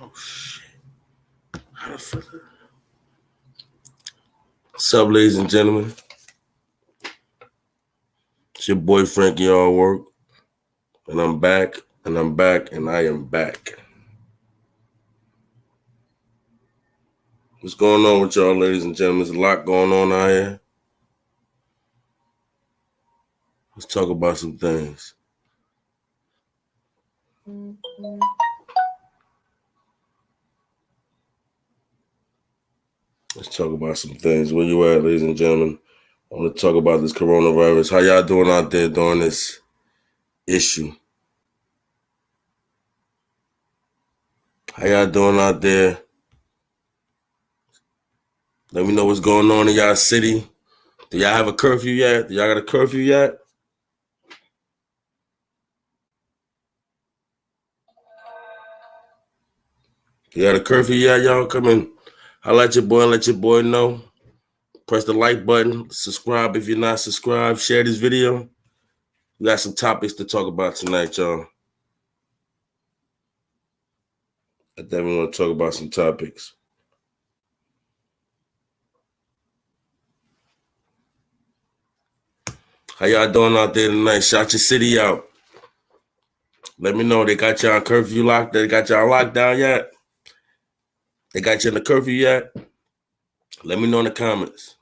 Oh, shit. How the fuck? What's up, ladies and gentlemen? It's your boy Frankiehardworkshow, and I'm back, and I'm back, and I am back. What's going on with y'all, ladies and gentlemen? There's a lot going on out here. Let's talk about some things. Let's talk about some things. Where you at, ladies and gentlemen? I want to talk about this coronavirus. How y'all doing out there during this issue? How y'all doing out there? Let me know what's going on in y'all city. Do y'all have a curfew yet? Do y'all got a curfew yet? You got a curfew yet, y'all? Come in. Holla at your boy and let your boy know. Press the like button. Subscribe if you're not subscribed. Share this video. We got some topics to talk about tonight, y'all. I definitely want to talk about some topics. How y'all doing out there tonight? Shout your city out. Let me know. They got y'all on curfew locked. They got y'all locked down yet? They got you in the curfew yet? Let me know in the comments.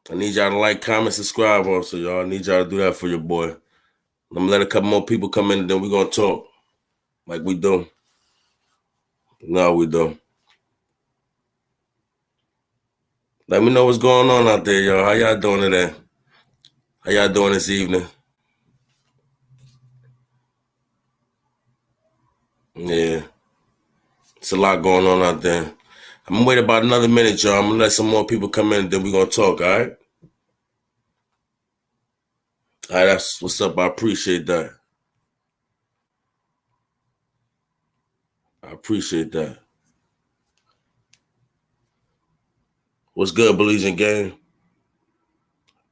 I need y'all to like, comment, subscribe also, y'all. I need y'all to do that for your boy. I'm going to let a couple more people come in and then we're going to talk like we do. No, we don't. Let me know what's going on out there, y'all. How y'all doing today? How y'all doing this evening? Yeah. It's a lot going on out there. I'm going to wait about another minute, y'all. I'm going to let some more people come in, then we're going to talk, all right? All right, that's what's up. I appreciate that. I appreciate that. What's good, Belizean gang?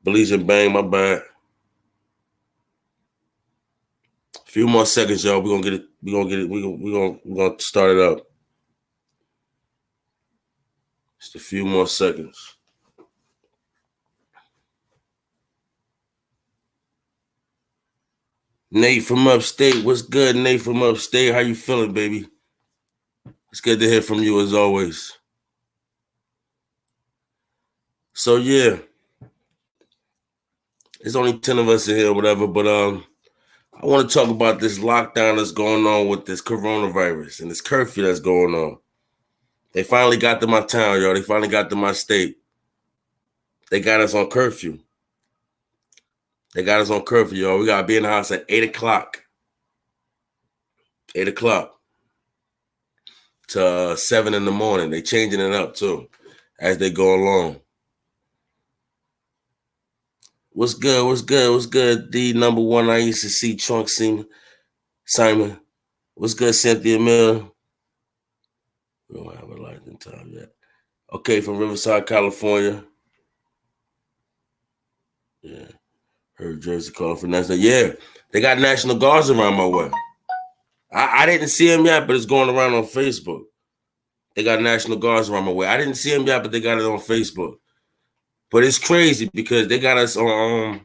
Belizean bang, my bad. A few more seconds, y'all. We're gonna get it. We're gonna start it up. Just a few more seconds. Nate from upstate. What's good, Nate from upstate? How you feeling, baby? It's good to hear from you as always. So yeah. There's only 10 of us in here, whatever, but I want to talk about this lockdown that's going on with this coronavirus and this curfew that's going on. They finally got to my town, y'all. They finally got to my state. They got us on curfew. They got us on curfew, y'all. We got to be in the house at 8 o'clock. 8 o'clock to 7 in the morning. They changing it up, too, as they go along. What's good? What's good? What's good? The number one I used to see, Trunk Simon. What's good, Cynthia Mill? We don't have a light in time yet. Okay, from Riverside, California. Yeah. Heard Jersey calling for National. Yeah, they got National Guards around my way. I didn't see them yet, but it's going around on Facebook. They got National Guards around my way. I didn't see them yet, but they got it on Facebook. But it's crazy because they got us on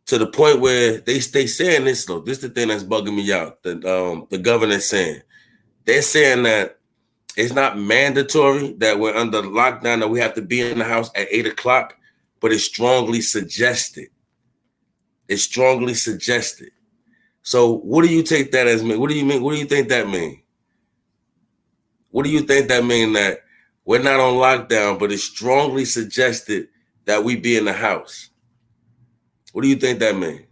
to the point where they saying this though. This is the thing that's bugging me out. The governor's saying they're saying that it's not mandatory that we're under lockdown that we have to be in the house at 8 o'clock, but it's strongly suggested. It's strongly suggested. So what do you take that as mean? What do you mean? What do you think that mean? What do you think that mean that we're not on lockdown, but it's strongly suggested that we be in the house? What do you think that mean?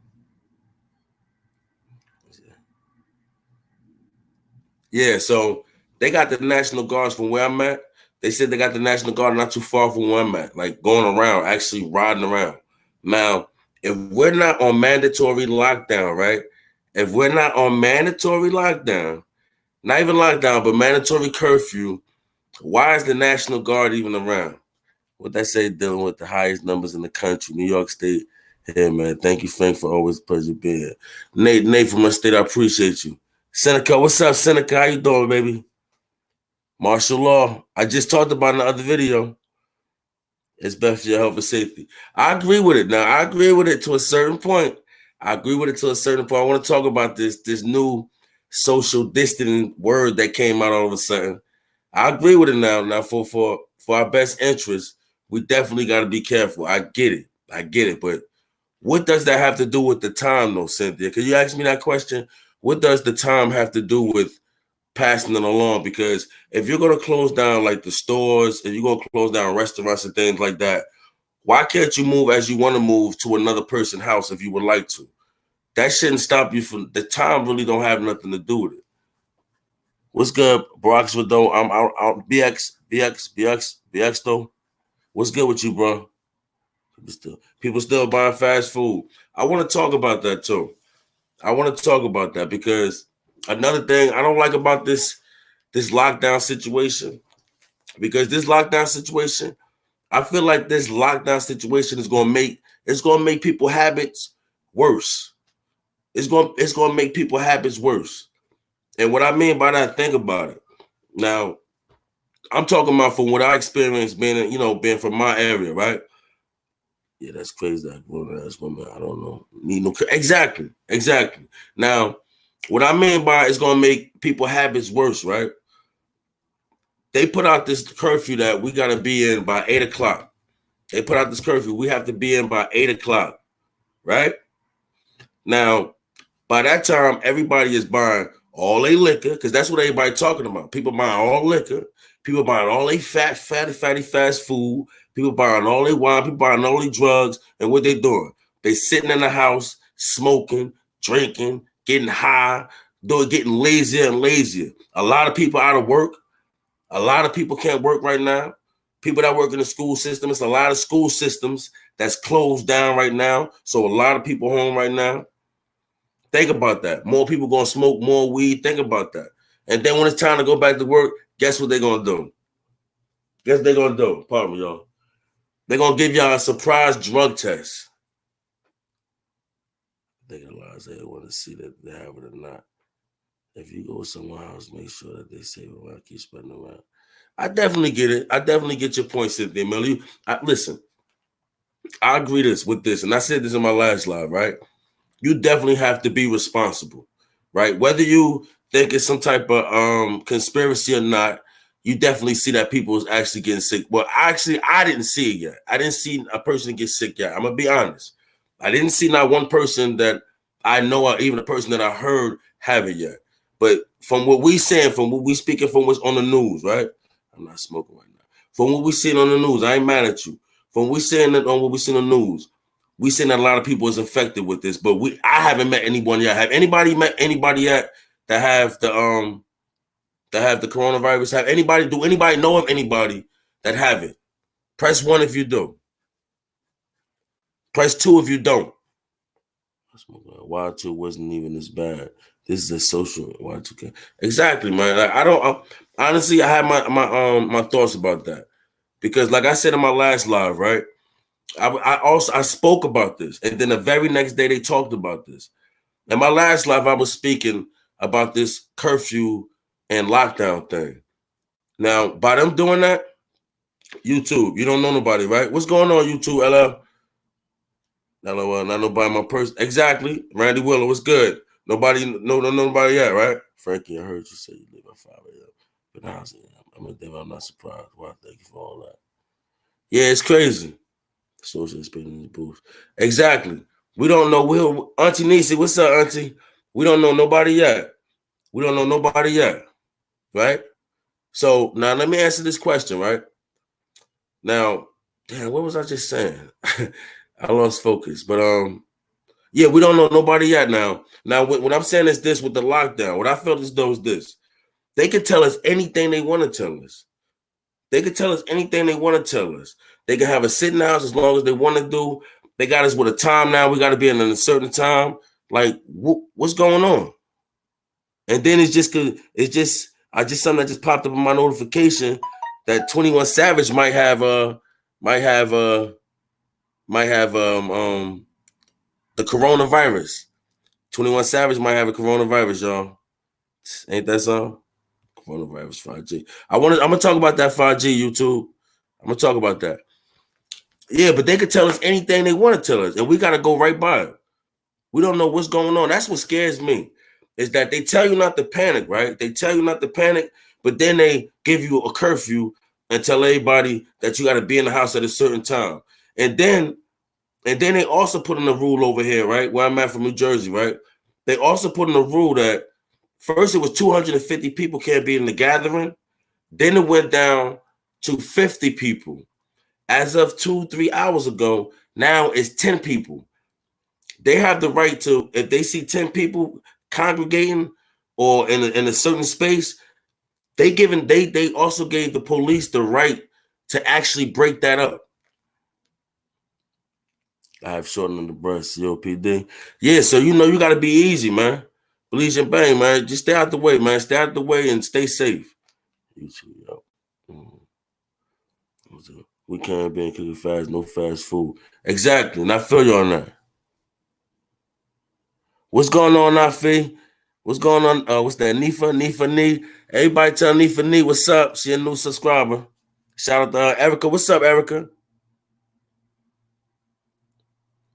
Yeah, so they got the National Guards from where I'm at. They said they got the National Guard not too far from where I'm at, like going around, actually riding around. Now, if we're not on mandatory lockdown, right? If we're not on mandatory lockdown, not even lockdown, but mandatory curfew, why is the National Guard even around? What they say dealing with the highest numbers in the country, New York State Yeah, man. Thank you, Frank, for always pleasure being here. Nate from my state, I appreciate you. Seneca, what's up, Seneca? How you doing, baby? Martial law. I just talked about in the other video. It's best for your health and safety. I agree with it. Now, I agree with it to a certain point. I agree with it to a certain point. I want to talk about this new social distancing word that came out all of a sudden. I agree with it now. Now, for our best interest, we definitely got to be careful. I get it. But what does that have to do with the time, though, Cynthia? Could you ask me that question? What does the time have to do with passing it along? Because if you're going to close down like the stores, if you're going to close down restaurants and things like that, why can't you move as you want to move to another person's house if you would like to? That shouldn't stop you from the time. Really don't have nothing to do with it. What's good, Broxwood though? I'm out. BX though. What's good with you, bro? People still buying fast food. I want to talk about that too. I want to talk about that because another thing I don't like about this lockdown situation, because this lockdown situation, I feel like this lockdown situation is gonna make people habits worse. It's gonna make people habits worse. And what I mean by that, think about it. Now, I'm talking about from what I experienced being from my area, right? Yeah, that's crazy. That woman, I don't know. Need no exactly. Now, what I mean by it's gonna make people habits worse, right? They put out this curfew that we gotta be in by 8:00. They put out this curfew. We have to be in by 8:00, right? Now, by that time, everybody is buying all their liquor, because that's what everybody talking about. People buying all liquor. People buying all their fatty fast food. People buying all their wine. People buying all their drugs. And what they doing? They sitting in the house, smoking, drinking, getting high, getting lazier and lazier. A lot of people out of work. A lot of people can't work right now. People that work in the school system, it's a lot of school systems that's closed down right now. So a lot of people home right now. Think about that. More people gonna smoke more weed. Think about that. And then when it's time to go back to work, guess what they're gonna do? Guess what they're gonna do? Pardon me, y'all. They're gonna give y'all a surprise drug test. They got a lot of they want to see that they have it or not. If you go to someone's house, make sure that they save around, keep spreading around. I definitely get it. I definitely get your point, Cynthia Miller. Listen, I agree with this, and I said this in my last live, right? You definitely have to be responsible, right? Whether you think it's some type of conspiracy or not, you definitely see that people is actually getting sick. Well, actually, I didn't see it yet. I didn't see a person get sick yet. I'm gonna be honest. I didn't see not one person that I know, or even a person that I heard have it yet. But from what we saying, from what we speaking, from what's on the news, right? I'm not smoking right now. From what we seeing on the news, I ain't mad at you. From we saying that on what we see on the news, we seen that a lot of people is infected with this, but I haven't met anyone yet. Have anybody met anybody yet that have the coronavirus? Do anybody know of anybody that have it? Press 1 if you do. Press 2 if you don't. Y2 wasn't even as bad. This is a social Y2K. Exactly, man. Like, honestly, I had my thoughts about that. Because like I said in my last live, right? I spoke about this, and then the very next day they talked about this. In my last live, I was speaking about this curfew and lockdown thing. Now, by them doing that, YouTube, you don't know nobody, right? What's going on, YouTube, LL? Not nobody my person. Exactly. Randy Willer, what's good? Nobody yet, right? Frankie, I heard you say you leave at 5 a.m. But I'm not surprised. Well, thank you for all that. Yeah, it's crazy. Social experience in the booth. Exactly. We don't know. Auntie Nisi, what's up, Auntie? We don't know nobody yet. Right? So now let me answer this question, right? Now, damn, what was I just saying? I lost focus. But yeah, we don't know nobody yet now. Now, what I'm saying is this with the lockdown. What I felt as though is this. They could tell us anything they want to tell us. They can tell us anything they want to tell us. They can have us sit in the house as long as they want to do. They got us with a time now. We got to be in a certain time. Like, what's going on? And then I just something that just popped up in my notification that 21 Savage might have The coronavirus. 21 Savage might have a coronavirus, y'all. Ain't that so? Coronavirus 5G. I'm gonna talk about that 5G, YouTube. I'm gonna talk about that. Yeah, but they could tell us anything they want to tell us, and we gotta go right by it. We don't know what's going on. That's what scares me. Is that they tell you not to panic, right? They tell you not to panic, but then they give you a curfew and tell everybody that you got to be in the house at a certain time. And then they also put in a rule over here, right? Where I'm at from New Jersey, right? They also put in a rule that first it was 250 people can't be in the gathering. Then it went down to 50 people. As of 2-3 hours ago, now it's 10 people. They have the right to, if they see 10 people congregating or in a certain space, they also gave the police the right to actually break that up. I have shortened the breast, COPD. Yeah, so you got to be easy, man. Bleach and bang, man. Just stay out the way, man. Stay out the way and stay safe. We can't be in cooking fast, no fast food. Exactly, and I feel you on that. What's going on, Nafi? What's going on? What's that? Nifa Nee. Everybody tell Nifa Nee what's up. She a new subscriber. Shout out to Erica. What's up, Erica?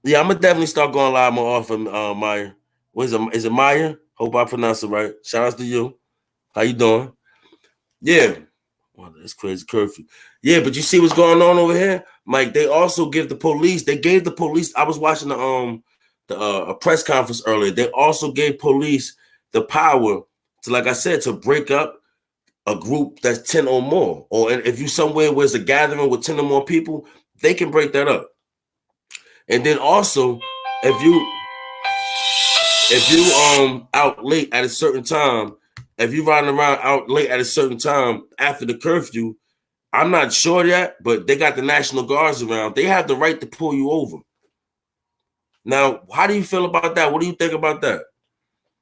Yeah, I'm gonna definitely start going live more often, Maya. Is it Maya? Hope I pronounce it right. Shout out to you. How you doing? Yeah. Well, that's crazy curfew. Yeah, but you see what's going on over here? Mike, they also gave the police, I was watching a press conference earlier. They also gave police the power to, like I said, to break up a group that's 10 or more. Or if you somewhere where there's a gathering with 10 or more people, they can break that up. And then also, if you out late at a certain time, if you riding around out late at a certain time after the curfew, I'm not sure yet, but they got the National Guards around. They have the right to pull you over. Now, how do you feel about that? What do you think about that?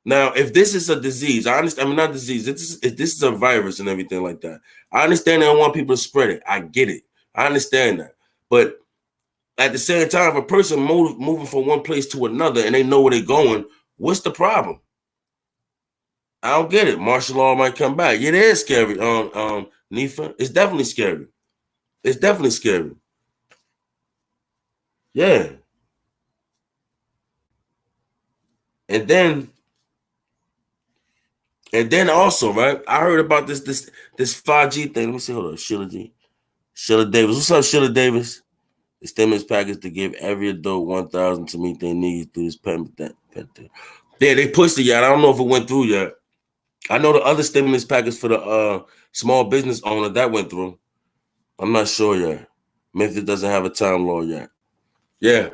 Now, if this is a disease, I understand. I mean, not disease. If this is a virus and everything like that, I understand they don't want people to spread it. I get it. I understand that. But at the same time, if a person moving from one place to another and they know where they're going, what's the problem? I don't get it. Martial law might come back. Yeah, it is scary. Nifa, it's definitely scary. It's definitely scary. Yeah. And then also, right? I heard about this 5G thing. Let me see. Hold on, Sheila Davis. What's up, Sheila Davis? The stimulus package to give every adult $1,000 to meet their needs through this pandemic. Yeah, they pushed it yet. I don't know if it went through yet. I know the other stimulus package for the small business owner that went through. I'm not sure yet. Memphis doesn't have a time law yet. Yeah.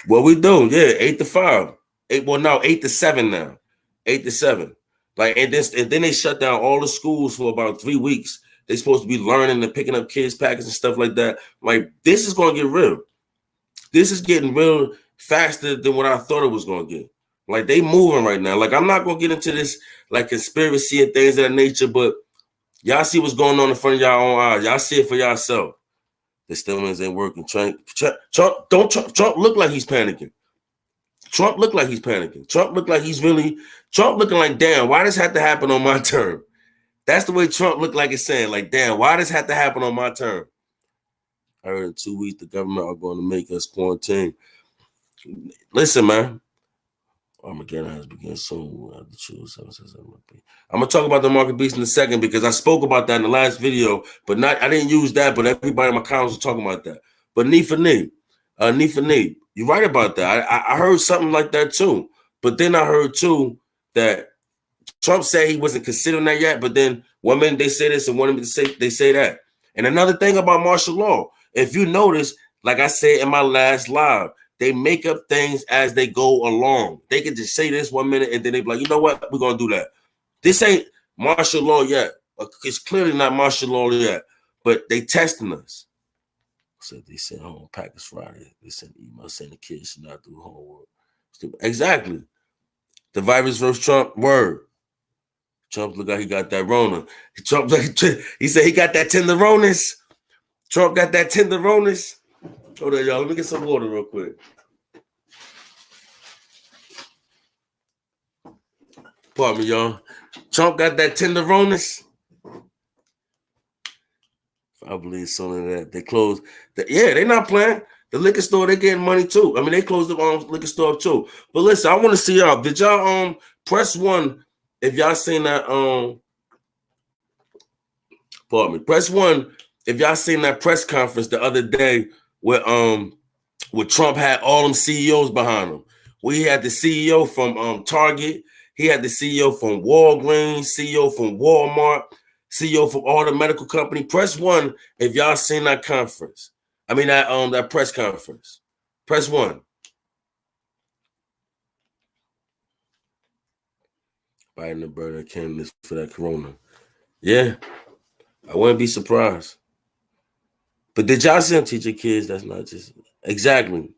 What we do? Yeah, 8 to 5. 8 to 7 now. 8 to 7. Like, and then they shut down all the schools for about 3 weeks. They're supposed to be learning and picking up kids' packets and stuff like that. Like, this is gonna get real. This is getting real faster than what I thought it was gonna get. Like, they moving right now. Like, I'm not gonna get into this like conspiracy and things of that nature, but y'all see what's going on in front of y'all own eyes. Y'all see it for yourself. The stimulus ain't working. Trump look like he's panicking. Trump look like he's panicking. Trump look looking like, damn, why does this have to happen on my turn? That's the way Trump looked like it's saying, like, damn, why does this have to happen on my turn? I heard in 2 weeks the government are going to make us quarantine. Listen, man. Armageddon has begun soon. I'm gonna talk about the market beast in a second because I spoke about that in the last video, but I didn't use that, but everybody in my comments was talking about that. But Nifa Nee, you're right about that. I heard something like that too. But then I heard too that Trump said he wasn't considering that yet, but then one minute they say this and one minute they say that. And another thing about martial law, if you notice, like I said in my last live, they make up things as they go along. They can just say this 1 minute and then they be like, you know what? We're going to do that. This ain't martial law yet. It's clearly not martial law yet, but they testing us. So they sent home package Friday. They sent email saying the kids should not do homework. Exactly. The virus versus Trump, word. Trump look like he got that Rona. He said he got that tenderonis. Trump got that tenderonis. Hold on, y'all. Let me get some water real quick. Pardon me, y'all. Trump got that tenderonis. I believe something that they closed. They're not playing. The liquor store, they getting money too. I mean, they closed the liquor store too. But listen, I want to see y'all. Did y'all press 1 if y'all seen that pardon me. Press 1 if y'all seen that press conference the other day where Trump had all them CEOs behind him. We had the CEO from Target, he had the CEO from Walgreens, CEO from Walmart, CEO from all the medical company. Press 1 if y'all seen that conference. I mean that press conference. Press 1. Biden the burner candidates for that corona. Yeah, I wouldn't be surprised. But did y'all see them teach your kids? That's not just exactly.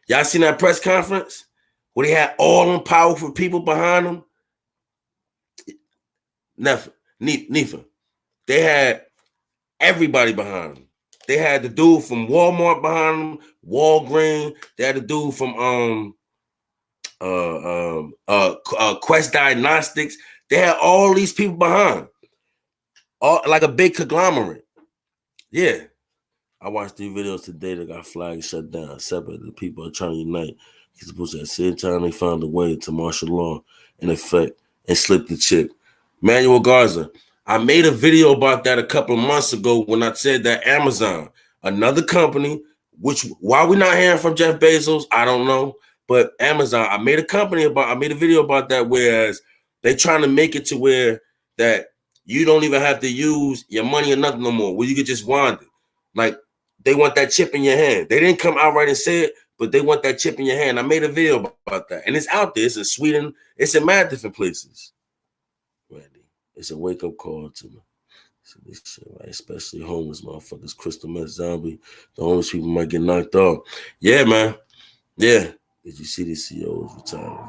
Y'all seen that press conference where they had all them powerful people behind them? Neither. They had everybody behind them. They had the dude from Walmart behind them, Walgreens. They had the dude from Quest Diagnostics. They had all these people behind, all like a big conglomerate. Yeah. I watched these videos today that got flagged, shut down. Separate the people are trying to unite. Because supposed to at the same time they found a way to martial law in effect and slip the chip. Manuel Garza. I made a video about that a couple of months ago when I said that Amazon, another company, which why we not hearing from Jeff Bezos, I don't know. But Amazon, I made a video about that, whereas they trying to make it to where that you don't even have to use your money or nothing no more, where you could just wind it. Like they want that chip in your hand. They didn't come outright and say it, but they want that chip in your hand. I made a video about that. And it's out there. It's in Sweden. It's in mad different places. Randy, it's a wake-up call to me. So this shit, right? Especially homeless motherfuckers, crystal meth zombie. The homeless people might get knocked off. Yeah, man. Yeah. Did you see the CEOs retiring?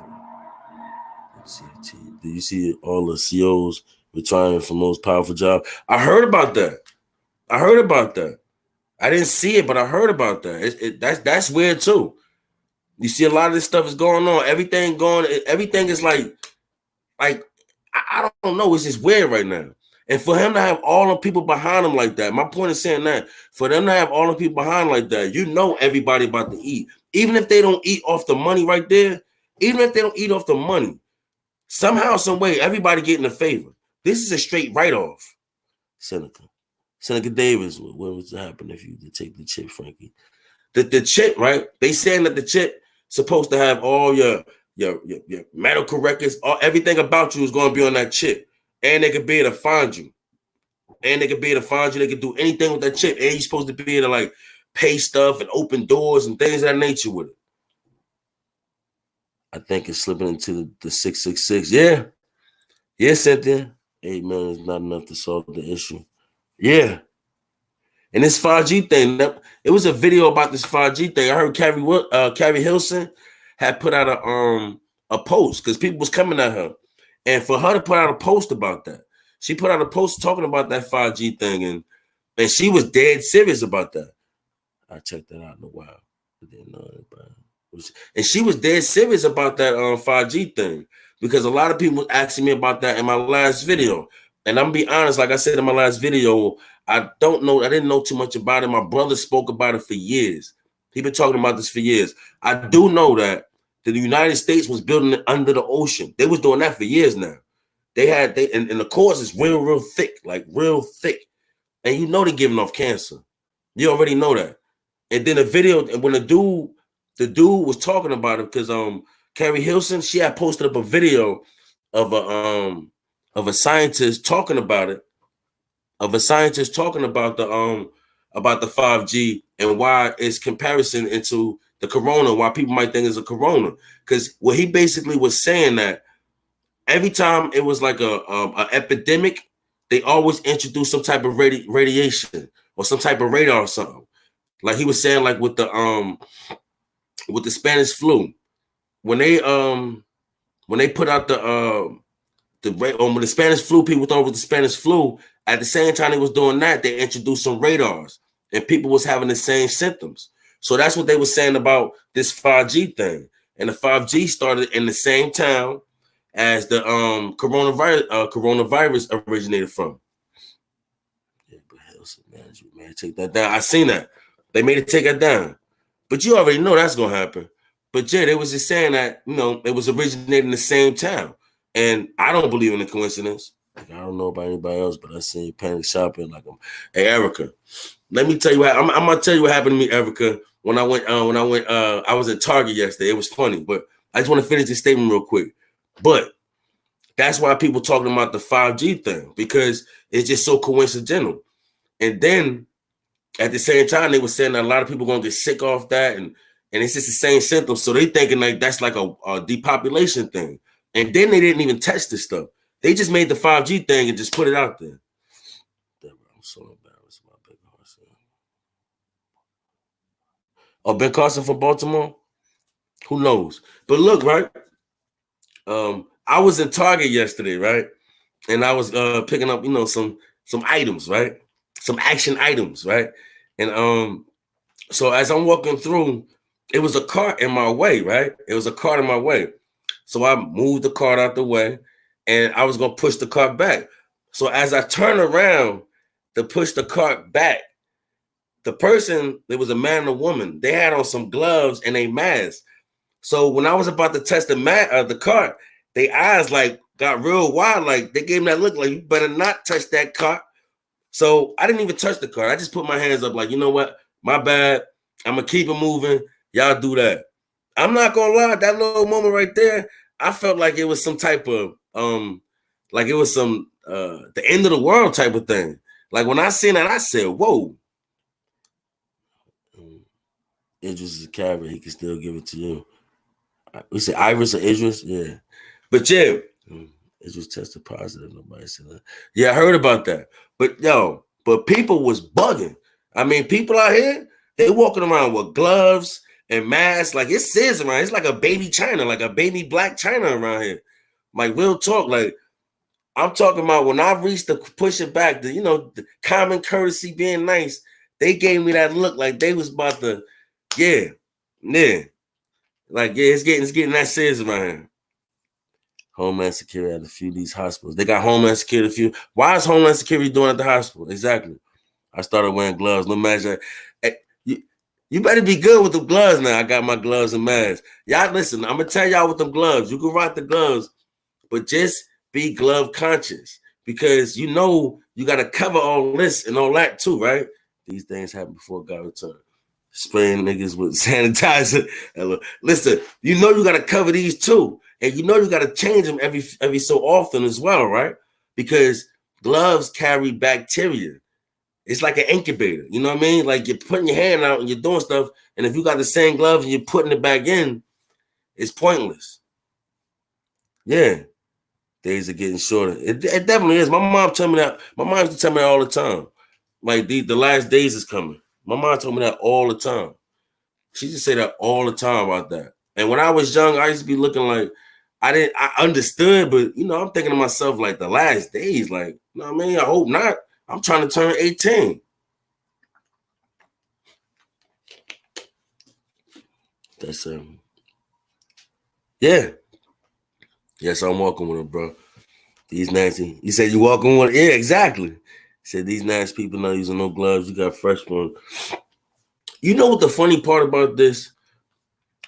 Did you see all the CEOs retiring from those powerful jobs? I heard about that. I didn't see it, but I heard about that. That's weird too. You see a lot of this stuff is going on. Everything is like I don't know. It's just weird right now. And for him to have all the people behind him like that, my point is saying that for them to have all the people behind like that, you know everybody about to eat. Even if they don't eat off the money right there, somehow, some way, everybody getting a favor. This is a straight write-off. Seneca Davis, what would happen if you did take the chip, Frankie? The chip, right? They saying that the chip supposed to have all your medical records, everything about you is going to be on that chip. And they could be able to find you. They could do anything with that chip. And you're supposed to be able to like pay stuff and open doors and things of that nature with it. I think it's slipping into the 666. Yeah. Yeah, Cynthia. 8 million is not enough to solve the issue. Yeah. And this 5G thing, it was a video about this 5G thing. I heard Carrie Hilson had put out a post because people was coming at her. And for her to put out a post about that, she put out a post talking about that 5G thing, and she was dead serious about that. I checked that out in a while. I didn't know it, and she was dead serious about that 5G thing because a lot of people was asking me about that in my last video. And I'm gonna be honest, like I said in my last video, I didn't know too much about it. My brother spoke about it for years. He's been talking about this for years. I do know that the United States was building it under the ocean. They was doing that for years now. And the cores is real thick, like real thick. And you know they're giving off cancer. You already know that. And then the video, and when the dude was talking about it, because Carrie Hilson, she had posted up a video of a scientist talking about it, about the 5G and why it's comparison into the corona, why people might think it's a corona. Because what he basically was saying that every time it was like a epidemic, they always introduce some type of radiation or some type of radar or something. Like he was saying, like with the Spanish flu, when they put out when the Spanish flu, people thought it was the Spanish flu. At the same time they was doing that, they introduced some radars, and people was having the same symptoms. So that's what they were saying about this 5G thing. And the 5G started in the same town, as the coronavirus originated from. Yeah, but health management, man, take that down. I seen that. They made it take it down. But you already know that's gonna happen. But yeah, they was just saying that, it was originated in the same town. And I don't believe in the coincidence. Like, I don't know about anybody else, but I seen panic shopping. Like, hey, Erica, let me tell you what I'm gonna tell you what happened to me, Erica. When I went, I was at Target yesterday. It was funny, but I just want to finish this statement real quick. But that's why people talking about the 5G thing, because it's just so coincidental. And then at the same time, they were saying that a lot of people are gonna get sick off that, and it's just the same symptoms. So they thinking like that's like a depopulation thing. And then they didn't even test this stuff. They just made the 5G thing and just put it out there. I'm so embarrassed about Ben Carson. Oh, Ben Carson from Baltimore? Who knows? But look, right? I was in Target yesterday, right? And I was picking up, some items, right? Some action items, right? And so as I'm walking through, it was a cart in my way, right? It was a cart in my way. So I moved the cart out the way, and I was gonna push the cart back. So as I turned around to push the cart back, the person, there was a man and a woman, they had on some gloves and a mask. So when I was about to test the cart, their eyes like got real wide, like they gave me that look like, you better not touch that cart. So I didn't even touch the cart. I just put my hands up like, you know what? My bad. I'm going to keep it moving. Y'all do that. I'm not going to lie. That little moment right there, I felt like it was some type of, like it was some, the end of the world type of thing. Like when I seen that, I said, whoa. Idris is a carrot. He can still give it to you. We say Idris or Idris? Yeah. But yeah, Idris tested positive. Nobody said that. Yeah, I heard about that. But but people was bugging. I mean, people out here, they walking around with gloves and masks. Like it says around, it's like a baby China, like a baby black China around here. Like real talk, like I'm talking about when I reached to push it back, the common courtesy being nice, they gave me that look like they was about to, yeah. Like, yeah, it's getting that serious around here. Homeland Security at a few of these hospitals. They got Homeland Security a few. Why is Homeland Security doing at the hospital? Exactly. I started wearing gloves. No matter. Hey, you better be good with the gloves now. I got my gloves and masks. Y'all listen, I'm going to tell y'all with them gloves. You can rock the gloves, but just be glove conscious because you got to cover all this and all that too, right? These things happen before God returns. Spraying niggas with sanitizer. Listen, you got to cover these too. And you got to change them every so often as well, right? Because gloves carry bacteria. It's like an incubator. You know what I mean? Like you're putting your hand out and you're doing stuff. And if you got the same gloves and you're putting it back in, it's pointless. Yeah. Days are getting shorter. It definitely is. My mom used to tell me that all the time. Like the last days is coming. My mom told me that all the time. She just say that all the time about that. And when I was young, I used to be looking like I understood, but I'm thinking to myself like the last days, like, you know what I mean? I hope not. I'm trying to turn 18. That's yeah. Yes, I'm walking with him, bro. These nasty. You said you walking with him? Yeah, exactly. He said these nasty people not using no gloves. You got fresh ones. You know what the funny part about this,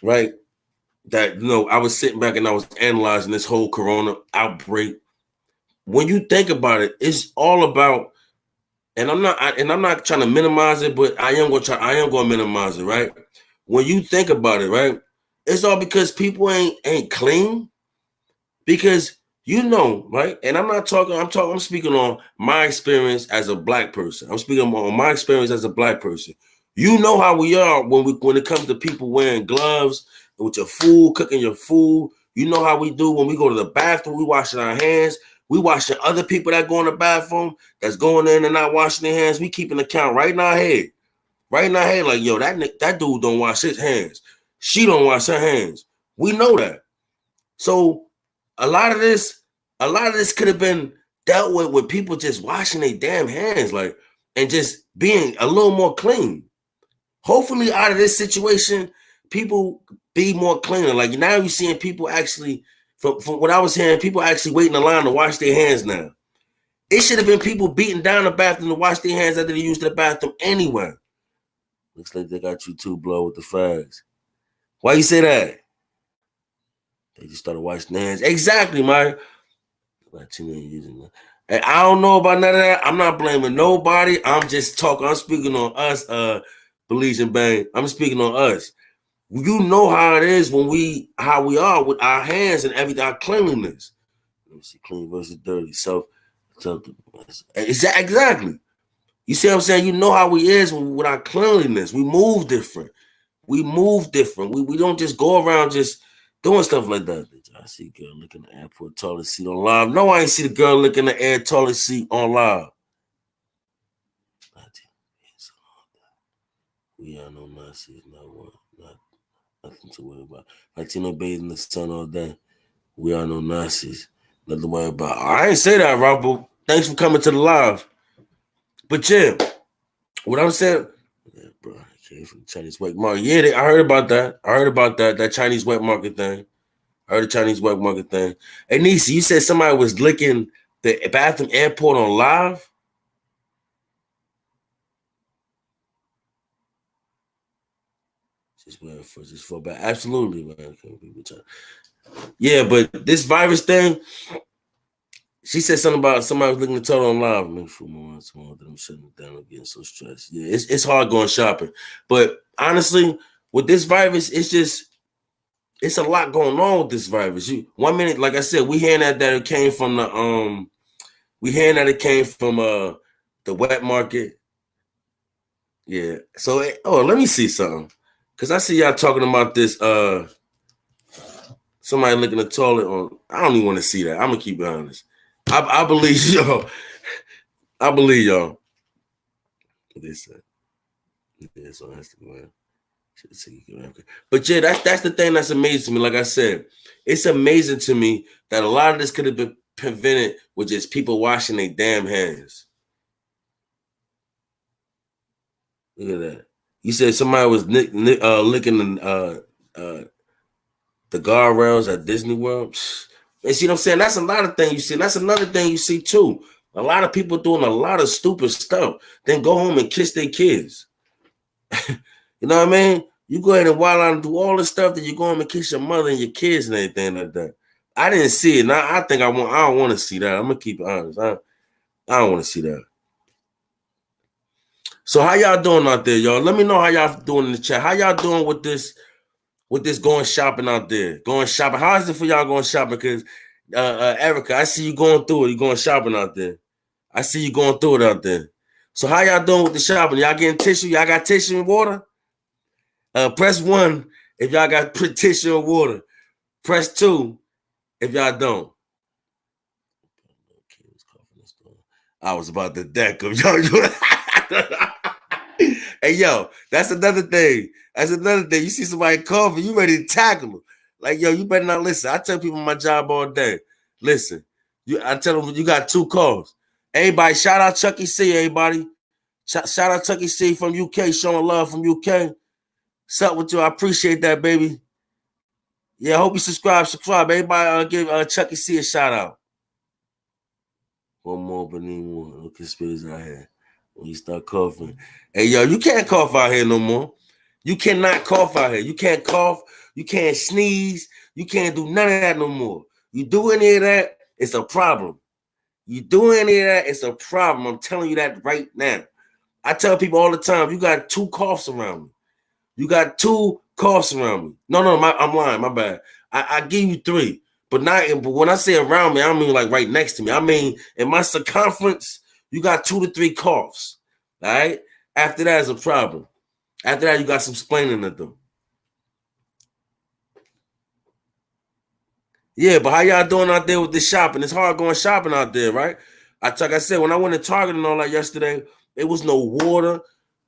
right? That I was sitting back and I was analyzing this whole corona outbreak. When you think about it, it's all about, and I'm not trying to minimize it, but I am gonna minimize it, right? When you think about it, right, it's all because people ain't clean. Because right? And I'm speaking on my experience as a black person. I'm speaking on my experience as a black person. You know how we are when it comes to people wearing gloves with your food, cooking your food. You know how we do when we go to the bathroom, we washing our hands. We washing other people that go in the bathroom, that's going in and not washing their hands. We keeping account right in our head. Right in our head, like, yo, that dude don't wash his hands. She don't wash her hands. We know that. So a lot of this could have been dealt with people just washing their damn hands, like, and just being a little more clean. Hopefully, out of this situation, people be more cleaner. Like now, you're seeing people actually From what I was hearing, people actually waiting in line to wash their hands now. It should have been people beating down the bathroom to wash their hands after they used the bathroom anyway. Looks like they got you too, blow, with the fags. Why you say that? They just started washing their hands. Exactly, man. And I don't know about none of that. I'm not blaming nobody. I'm just talking. I'm speaking on us, Belize and Bang. I'm speaking on us. You know how it is when how we are with our hands and everything, our cleanliness. Let me see, clean versus dirty. So exactly. You see what I'm saying? You know how we is with our cleanliness. We move different. We don't just go around just doing stuff like that. I see a girl looking at the airport toilet seat on live. No, I ain't see the girl looking at the air toilet seat on live. We are no Nazis, nothing to worry about. Latino bathe in the sun all day. We are no Nazis. Nothing to worry about. I ain't say that, Rob, but thanks for coming to the live. But yeah, what I'm saying, yeah, bro, I came from the Chinese wet market. Yeah, I heard about that. That Chinese wet market thing. I heard the Chinese wet market thing. Hey, Nisi, you said somebody was licking the bathroom airport on live? Just for back. Absolutely, man. Yeah, but this virus thing, she said something about somebody was looking at the total on live. Man, for months, I'm shutting it down. I'm getting so stressed. Yeah, it's hard going shopping. But honestly, with this virus, it's a lot going on with this virus. 1 minute, like I said, we hearing that it came from the the wet market. Yeah. So let me see something. Cause I see y'all talking about this somebody licking the toilet on. I don't even want to see that. I'm gonna keep it honest. I believe y'all. I believe y'all. What they said. It's on Instagram. But yeah, that's the thing that's amazing to me. Like I said, it's amazing to me that a lot of this could have been prevented with just people washing their damn hands. Look at that. You said somebody was licking the guardrails at Disney World. And see what I'm saying? That's a lot of things you see. That's another thing you see too. A lot of people doing a lot of stupid stuff, then go home and kiss their kids. You know what I mean? You go ahead and wild out and do all the stuff that you go home and kiss your mother and your kids and everything like that. I didn't see it. Now I think I don't want to see that. I'm gonna keep it honest. I don't want to see that. So how y'all doing out there, y'all? Let me know how y'all doing in the chat. How y'all doing with this going shopping out there? Going shopping. How is it for y'all going shopping? Because Erica, I see you going through it. You going shopping out there. I see you going through it out there. So how y'all doing with the shopping? Y'all getting tissue? Y'all got tissue and water? Press 1 if y'all got tissue and water. Press 2 if y'all don't. I was about to deck them. Hey, yo, that's another thing. You see somebody coughing, you ready to tackle them. Like, yo, you better not listen. I tell people my job all day. Listen, I tell them you got 2 calls. Everybody, shout out Chucky C, everybody. Shout out Chucky C from UK, showing love from UK. What's up with you? I appreciate that, baby. Yeah, I hope you subscribe. Everybody give Chucky C a shout out. One more, but need more. No conspiracy out here. When you start coughing. Hey, yo, you can't cough out here no more. You cannot cough out here. You can't cough. You can't sneeze. You can't do none of that no more. You do any of that, it's a problem. You do any of that, it's a problem. I'm telling you that right now. I tell people all the time, you got 2 coughs around me. You got 2 coughs around me. No, I'm lying. My bad. I give you 3. But when I say around me, I don't mean like right next to me. I mean in my circumference, you got 2 to 3 coughs. All right? After that is a problem. After that, you got some splaining to do. Yeah, but how y'all doing out there with the shopping? It's hard going shopping out there, right? Like I said, when I went to Target and all that yesterday, it was no water,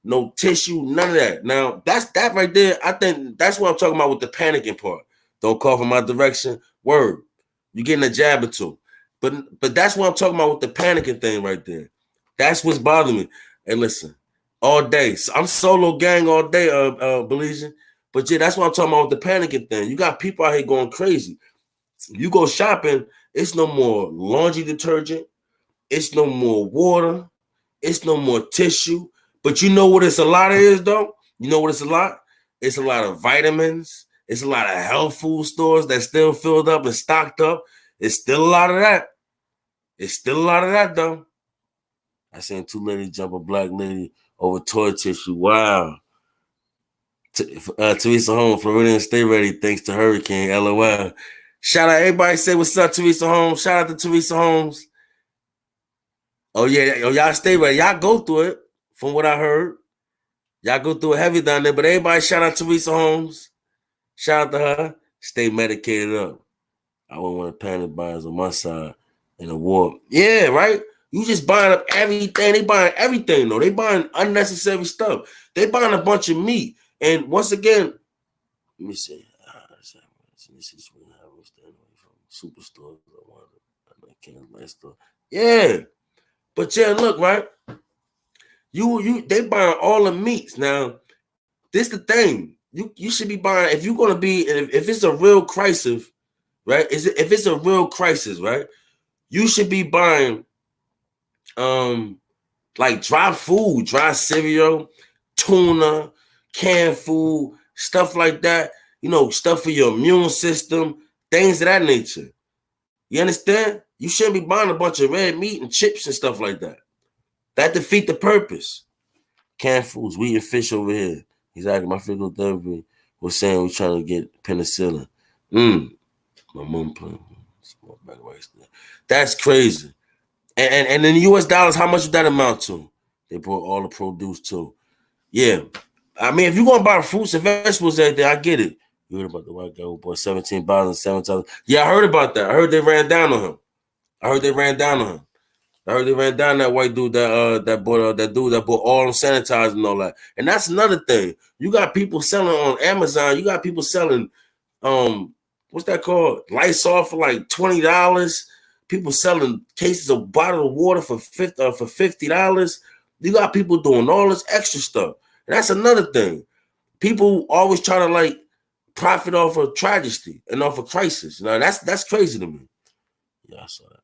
no tissue, none of that. Now, that right there, I think that's what I'm talking about with the panicking part. Don't cough in my direction. Word. You're getting a jab or 2. But that's what I'm talking about with the panicking thing right there. That's what's bothering me. Hey, listen, all day. So I'm solo gang all day, Belizean. But yeah, that's what I'm talking about with the panicking thing. You got people out here going crazy. You go shopping, it's no more laundry detergent, it's no more water, it's no more tissue. But you know what it's a lot of is though? You know what it's a lot? It's a lot of vitamins. It's a lot of health food stores that's still filled up and stocked up. It's still a lot of that. It's still a lot of that though. I seen 2 ladies jump a black lady over toilet tissue. Wow. Teresa Holmes, Floridian, stay ready thanks to Hurricane. LOL. Shout out, everybody say what's up, Teresa Holmes. Shout out to Teresa Holmes. Oh, yeah. Oh, y'all stay ready. Y'all go through it, from what I heard. Y'all go through it heavy down there. But everybody shout out to Teresa Holmes. Shout out to her. Stay medicated up. I wouldn't want to panic buyers on my side in a war. Yeah, right? You just buying up everything. They buying everything, though. They buying unnecessary stuff. They buying a bunch of meat. And once again, let me see. Superstores. Yeah. But yeah, look, right? They buying all the meats. Now, this the thing. You should be buying, if you're gonna be, if it's a real crisis, right? If it's a real crisis, right? You should be buying like dry food, dry cereal, tuna, canned food, stuff like that, stuff for your immune system, things of that nature. You understand? You shouldn't be buying a bunch of red meat and chips and stuff like that. That defeat the purpose. Canned foods, we eating fish over here. Exactly. My physical therapy was saying we're trying to get penicillin. My mom playing small bag of rice there. That's crazy. And in US dollars, how much would that amount to? They brought all the produce too. Yeah. I mean, if you're going to buy fruits and vegetables every day, I get it. You heard about the white guy who bought 17 bottles and 7 times. Yeah, I heard about that. I heard they ran down on him. I heard they ran down that white dude that bought all the sanitizer and all that. And that's another thing. You got people selling on Amazon. You got people selling what's that called? Lysol for like $20. People selling cases of bottled water for $50. You got people doing all this extra stuff. And that's another thing. People always try to like profit off of tragedy and off of crisis. Now that's crazy to me. Yeah, I saw that.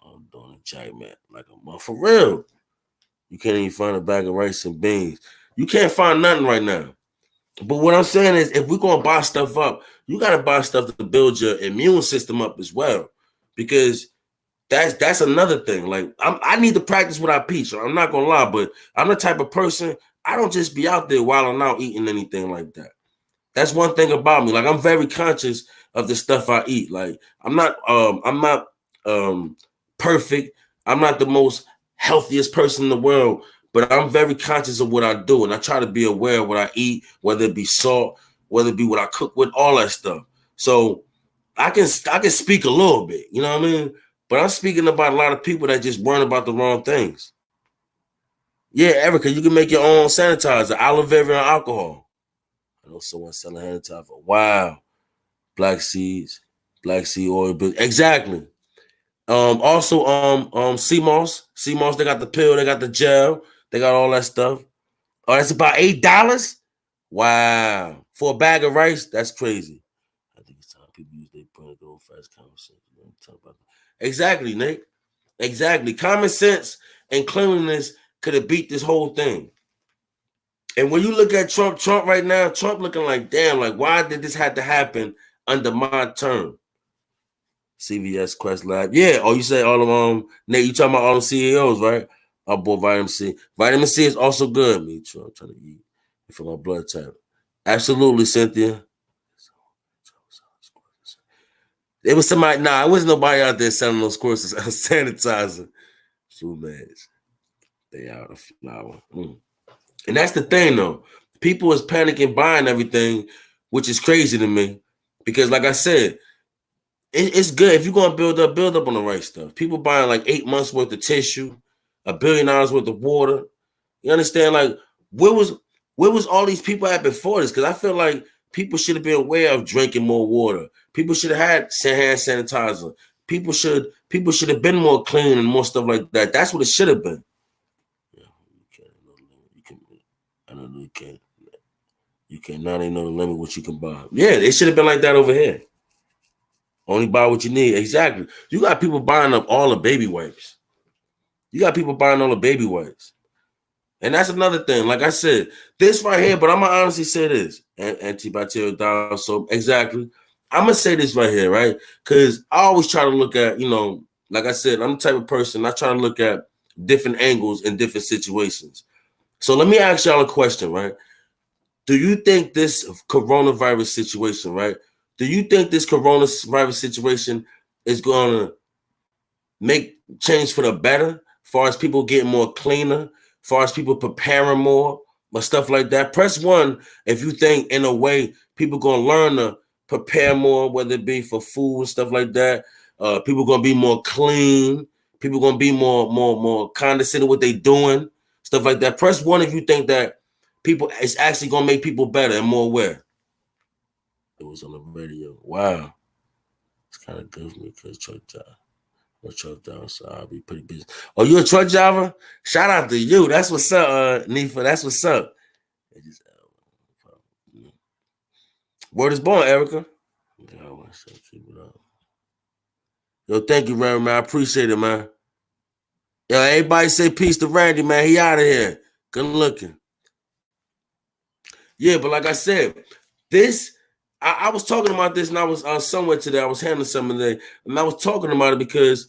I'm doing a jack, man. Like a month for real. You can't even find a bag of rice and beans. You can't find nothing right now. But what I'm saying is, if we're gonna buy stuff up, you gotta buy stuff to build your immune system up as well, because that's another thing. Like I need to practice what I preach. I'm not gonna lie, but I'm the type of person, I don't just be out there wilding out eating anything like that. That's one thing about me. Like I'm very conscious of the stuff I eat. Like I'm not perfect. I'm not the most healthiest person in the world, but I'm very conscious of what I do, and I try to be aware of what I eat, whether it be salt, whether it be what I cook with, all that stuff. So I can speak a little bit, you know what I mean? But I'm speaking about a lot of people that just worrying about the wrong things. Yeah, Erica, you can make your own sanitizer, aloe vera and alcohol. I know someone selling hand sanitizer. Wow. Black seed oil. Exactly. Also, Smmh, they got the pill, they got the gel, they got all that stuff. Oh, that's about $8? Wow. For a bag of rice, that's crazy. I think it's time people use their brain to go fast conversation. Exactly, Nick. Exactly. Common sense and cleanliness could have beat this whole thing. And when you look at Trump right now, Trump looking like, damn, like, why did this have to happen under my term? CVS, Quest Lab. Yeah. Oh, you say all of them. Nate, you talking about all the CEOs, right? I bought vitamin C. Vitamin C is also good. Me too. I'm trying to eat for my blood type. Absolutely, Cynthia. It was somebody. Nah, it wasn't nobody out there selling those courses. Sanitizer. True meds. They out of flour. And that's the thing, though. People is panicking buying everything, which is crazy to me. Because, like I said, it's good if you're gonna build up on the right stuff. People buying like 8 months worth of tissue, $1 billion worth of water. You understand? Like, where was all these people at before this? Because I feel like people should have been aware of drinking more water. People should have had hand sanitizer. People should have been more clean and more stuff like that. That's what it should have been. Yeah, you can. I know you can't. You cannot ain't no limit what you can buy. Yeah, it should have been like that over here. Only buy what you need. Exactly. You got people buying up all the baby wipes. You got people buying all the baby wipes. And that's another thing. Like I said, this right here, but I'm going to honestly say this. Antibacterial dial soap. Exactly. I'm going to say this right here, right? Because I always try to look at, like I said, I'm the type of person, I try to look at different angles in different situations. So let me ask y'all a question, right? Do you think this coronavirus situation, right? Do you think this coronavirus situation is going to make change for the better, as far as people getting more cleaner, as far as people preparing more, or stuff like that? Press 1 if you think, in a way, people going to learn to prepare more, whether it be for food and stuff like that. People going to be more clean. People going to be more condescending what they doing, stuff like that. Press 1 if you think that people, it's actually going to make people better and more aware. It was on the radio. Wow. It's kind of good for me because truck driver. I'm a truck driver, so I'll be pretty busy. Oh, you a truck driver? Shout out to you. That's what's up, Nifa. That's what's up. Word is born, Erica. Yo, thank you, Randy, man. I appreciate it, man. Yo, everybody say peace to Randy, man. He out of here. Good looking. Yeah, but like I said, this, I was talking about this, and I was somewhere today. I was handling something today, and I was talking about it because,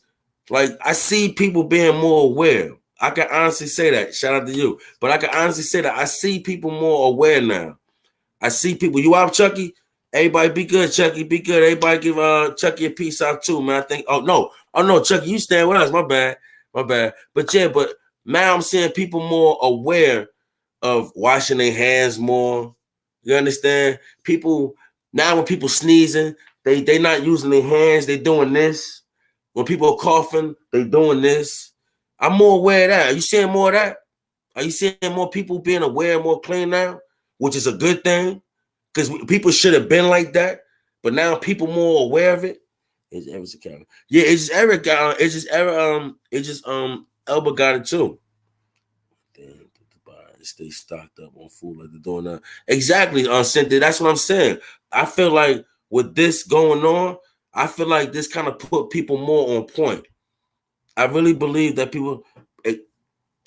like, I see people being more aware. I can honestly say that. Shout out to you. But I can honestly say that I see people more aware now. I see people. You out, Chucky? Everybody be good, Chucky. Be good. Everybody give Chucky a peace out too, man. I think. Oh no, Chucky, you stand with us. My bad. But yeah, but now I'm seeing people more aware of washing their hands more. You understand? People now, when people sneezing, they not using their hands. They doing this. When people are coughing, they doing this. I'm more aware of that. Are you seeing more of that? Are you seeing more people being aware, more clean now, which is a good thing? Because people should have been like that, but now people more aware of it. It's Everett's account. Yeah, it's just Eric got. It's just Eric. It's just Elba got it too. Damn, stay stocked up on food like they're doing now. Exactly, Cynthia. That's what I'm saying. I feel like with this going on, I feel like this kind of put people more on point. I really believe that people.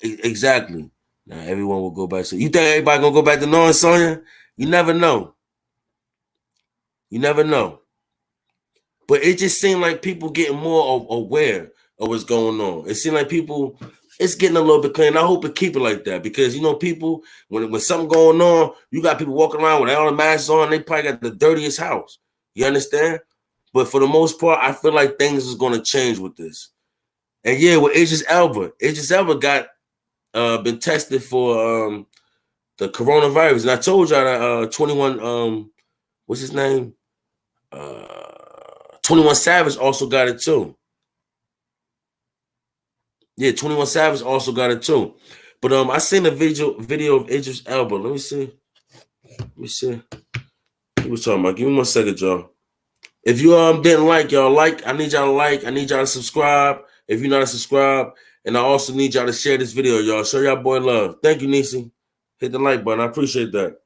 Exactly. Now everyone will go back to. You think everybody gonna go back to knowing, Sonya? You never know. You never know. But it just seemed like people getting more aware of what's going on. It seemed like people, it's getting a little bit clean. I hope it keep it like that because, people, when something going on, you got people walking around with all the masks on, they probably got the dirtiest house. You understand? But for the most part, I feel like things is going to change with this. And yeah, with Idris Elba got been tested for the coronavirus. And I told y'all that 21, what's his name? 21 Savage also got it too. Yeah, 21 Savage also got it too. But I seen a video of Idris Elba. Let me see. What was talking about? Give me 1 second, y'all. If you didn't like, y'all like. I need y'all to like. I need y'all to subscribe. If you're not subscribed, and I also need y'all to share this video, y'all. Show y'all boy love. Thank you, Nisi. Hit the like button. I appreciate that.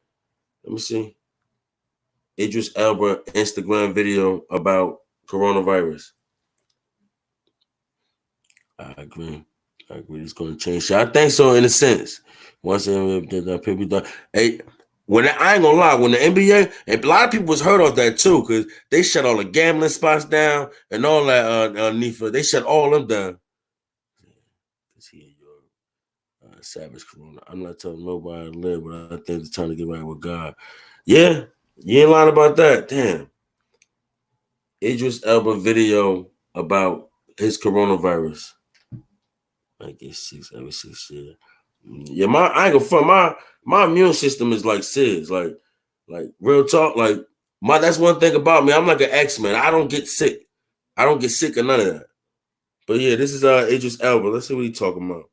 Let me see. Idris Elba Instagram video about coronavirus. I agree. It's going to change. I think so in a sense. Once people done. Hey, I ain't gonna lie, when the NBA, and a lot of people was hurt off that too, because they shut all the gambling spots down and all that. Nifa, they shut all them down. Savage Corona. I'm not telling nobody to live, but I think it's time to get right with God. Yeah, you ain't lying about that. Damn. Idris Elba video about his coronavirus. I guess every 6 years. Yeah, I ain't gonna front. My immune system is like Sid's. Like real talk. Like that's one thing about me. I'm like an X-Men. I don't get sick. I don't get sick or none of that. But yeah, this is Idris Elba. Let's see what he's talking about.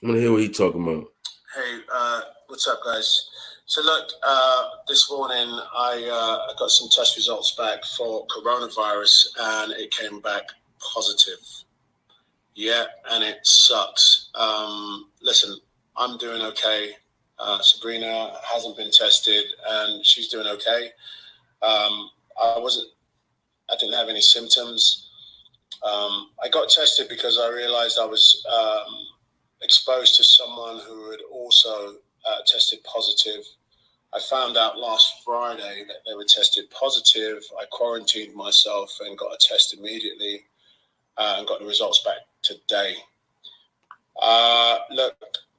I'm gonna hear what he's talking about. Hey, what's up, guys? So look, this morning I got some test results back for coronavirus, and it came back positive. Yeah, and it sucks. Listen, I'm doing okay. Sabrina hasn't been tested, and she's doing okay. I didn't have any symptoms. I got tested because I realized I was exposed to someone who had also tested positive. I found out last Friday that they were tested positive. I quarantined myself and got a test immediately and got the results back today. Look,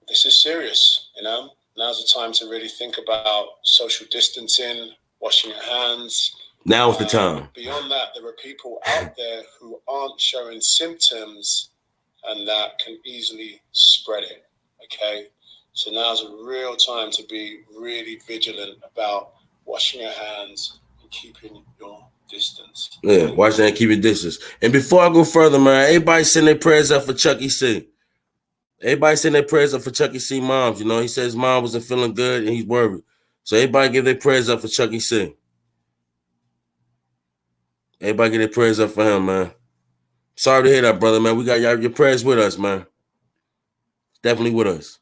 this is serious, you know. Now's the time to really think about social distancing, washing your hands. Now's the time. Beyond that, there are people out there who aren't showing symptoms and that can easily spread it, okay? So now's a real time to be really vigilant about washing your hands and keeping your distance. Yeah, watch that and keep your distance. And before I go further, man, everybody send their prayers up for Chucky C. Everybody send their prayers up for Chucky C moms. You know, he says mom wasn't feeling good and he's worried. So everybody give their prayers up for Chucky C. Everybody get their prayers up for him, man. Sorry to hear that, brother, man. We got your prayers with us, man. Definitely with us.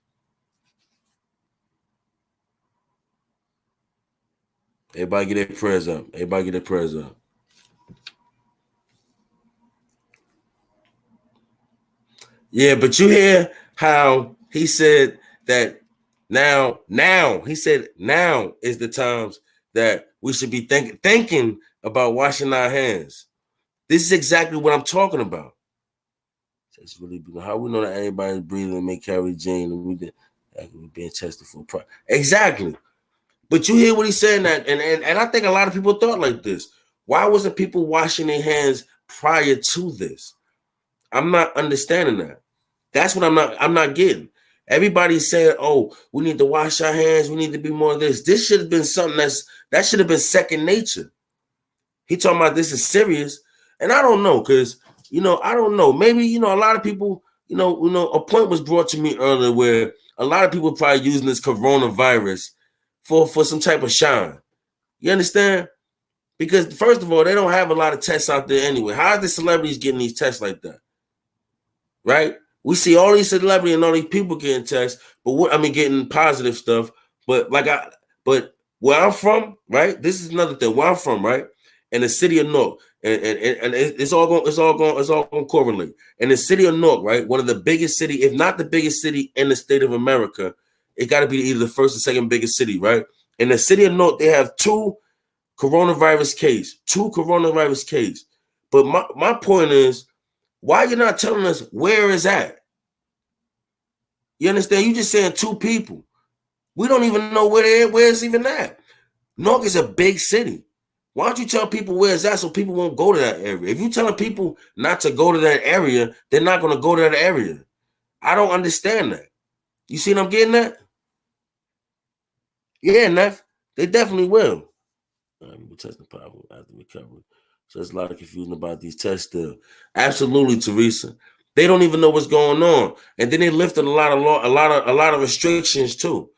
Everybody get their prayers up. Everybody get their prayers up. Yeah, but you hear how he said that now is the times that we should be thinking about washing our hands. This is exactly what I'm talking about. It's really how we know that everybody's breathing and may carry gene and we're being tested for pride. Exactly. But you hear what he's saying that, and I think a lot of people thought like this. Why wasn't people washing their hands prior to this? I'm not understanding that. That's what I'm not getting. Everybody said, "Oh, we need to wash our hands. We need to be more of this." This should have been something that should have been second nature. He talking about this is serious, and I don't know because I don't know. Maybe a lot of people, a point was brought to me earlier where a lot of people probably using this coronavirus for some type of shine. You understand? Because first of all, they don't have a lot of tests out there anyway. How are the celebrities getting these tests like that? Right? We see all these celebrities and all these people getting tests, getting positive stuff. But where I'm from, right? This is another thing. Where I'm from, right? In the city of Newark, and it's all going to correlate. In the city of Newark, right? One of the biggest city, if not the biggest city in the state of America, it got to be either the first or second biggest city, right? In the city of Newark, they have two coronavirus cases. But my point is, why you're not telling us where is that? You understand? You just saying two people. We don't even know where it's even at. Newark is a big city. Why don't you tell people where it's at so people won't go to that area? If you're telling people not to go to that area, they're not going to go to that area. I don't understand that. You see what I'm getting at? Yeah, Neff, they definitely will. We're testing positive after recovery. So there's a lot of confusion about these tests still. Absolutely, Teresa. They don't even know what's going on. And then they lifted a lot of restrictions too.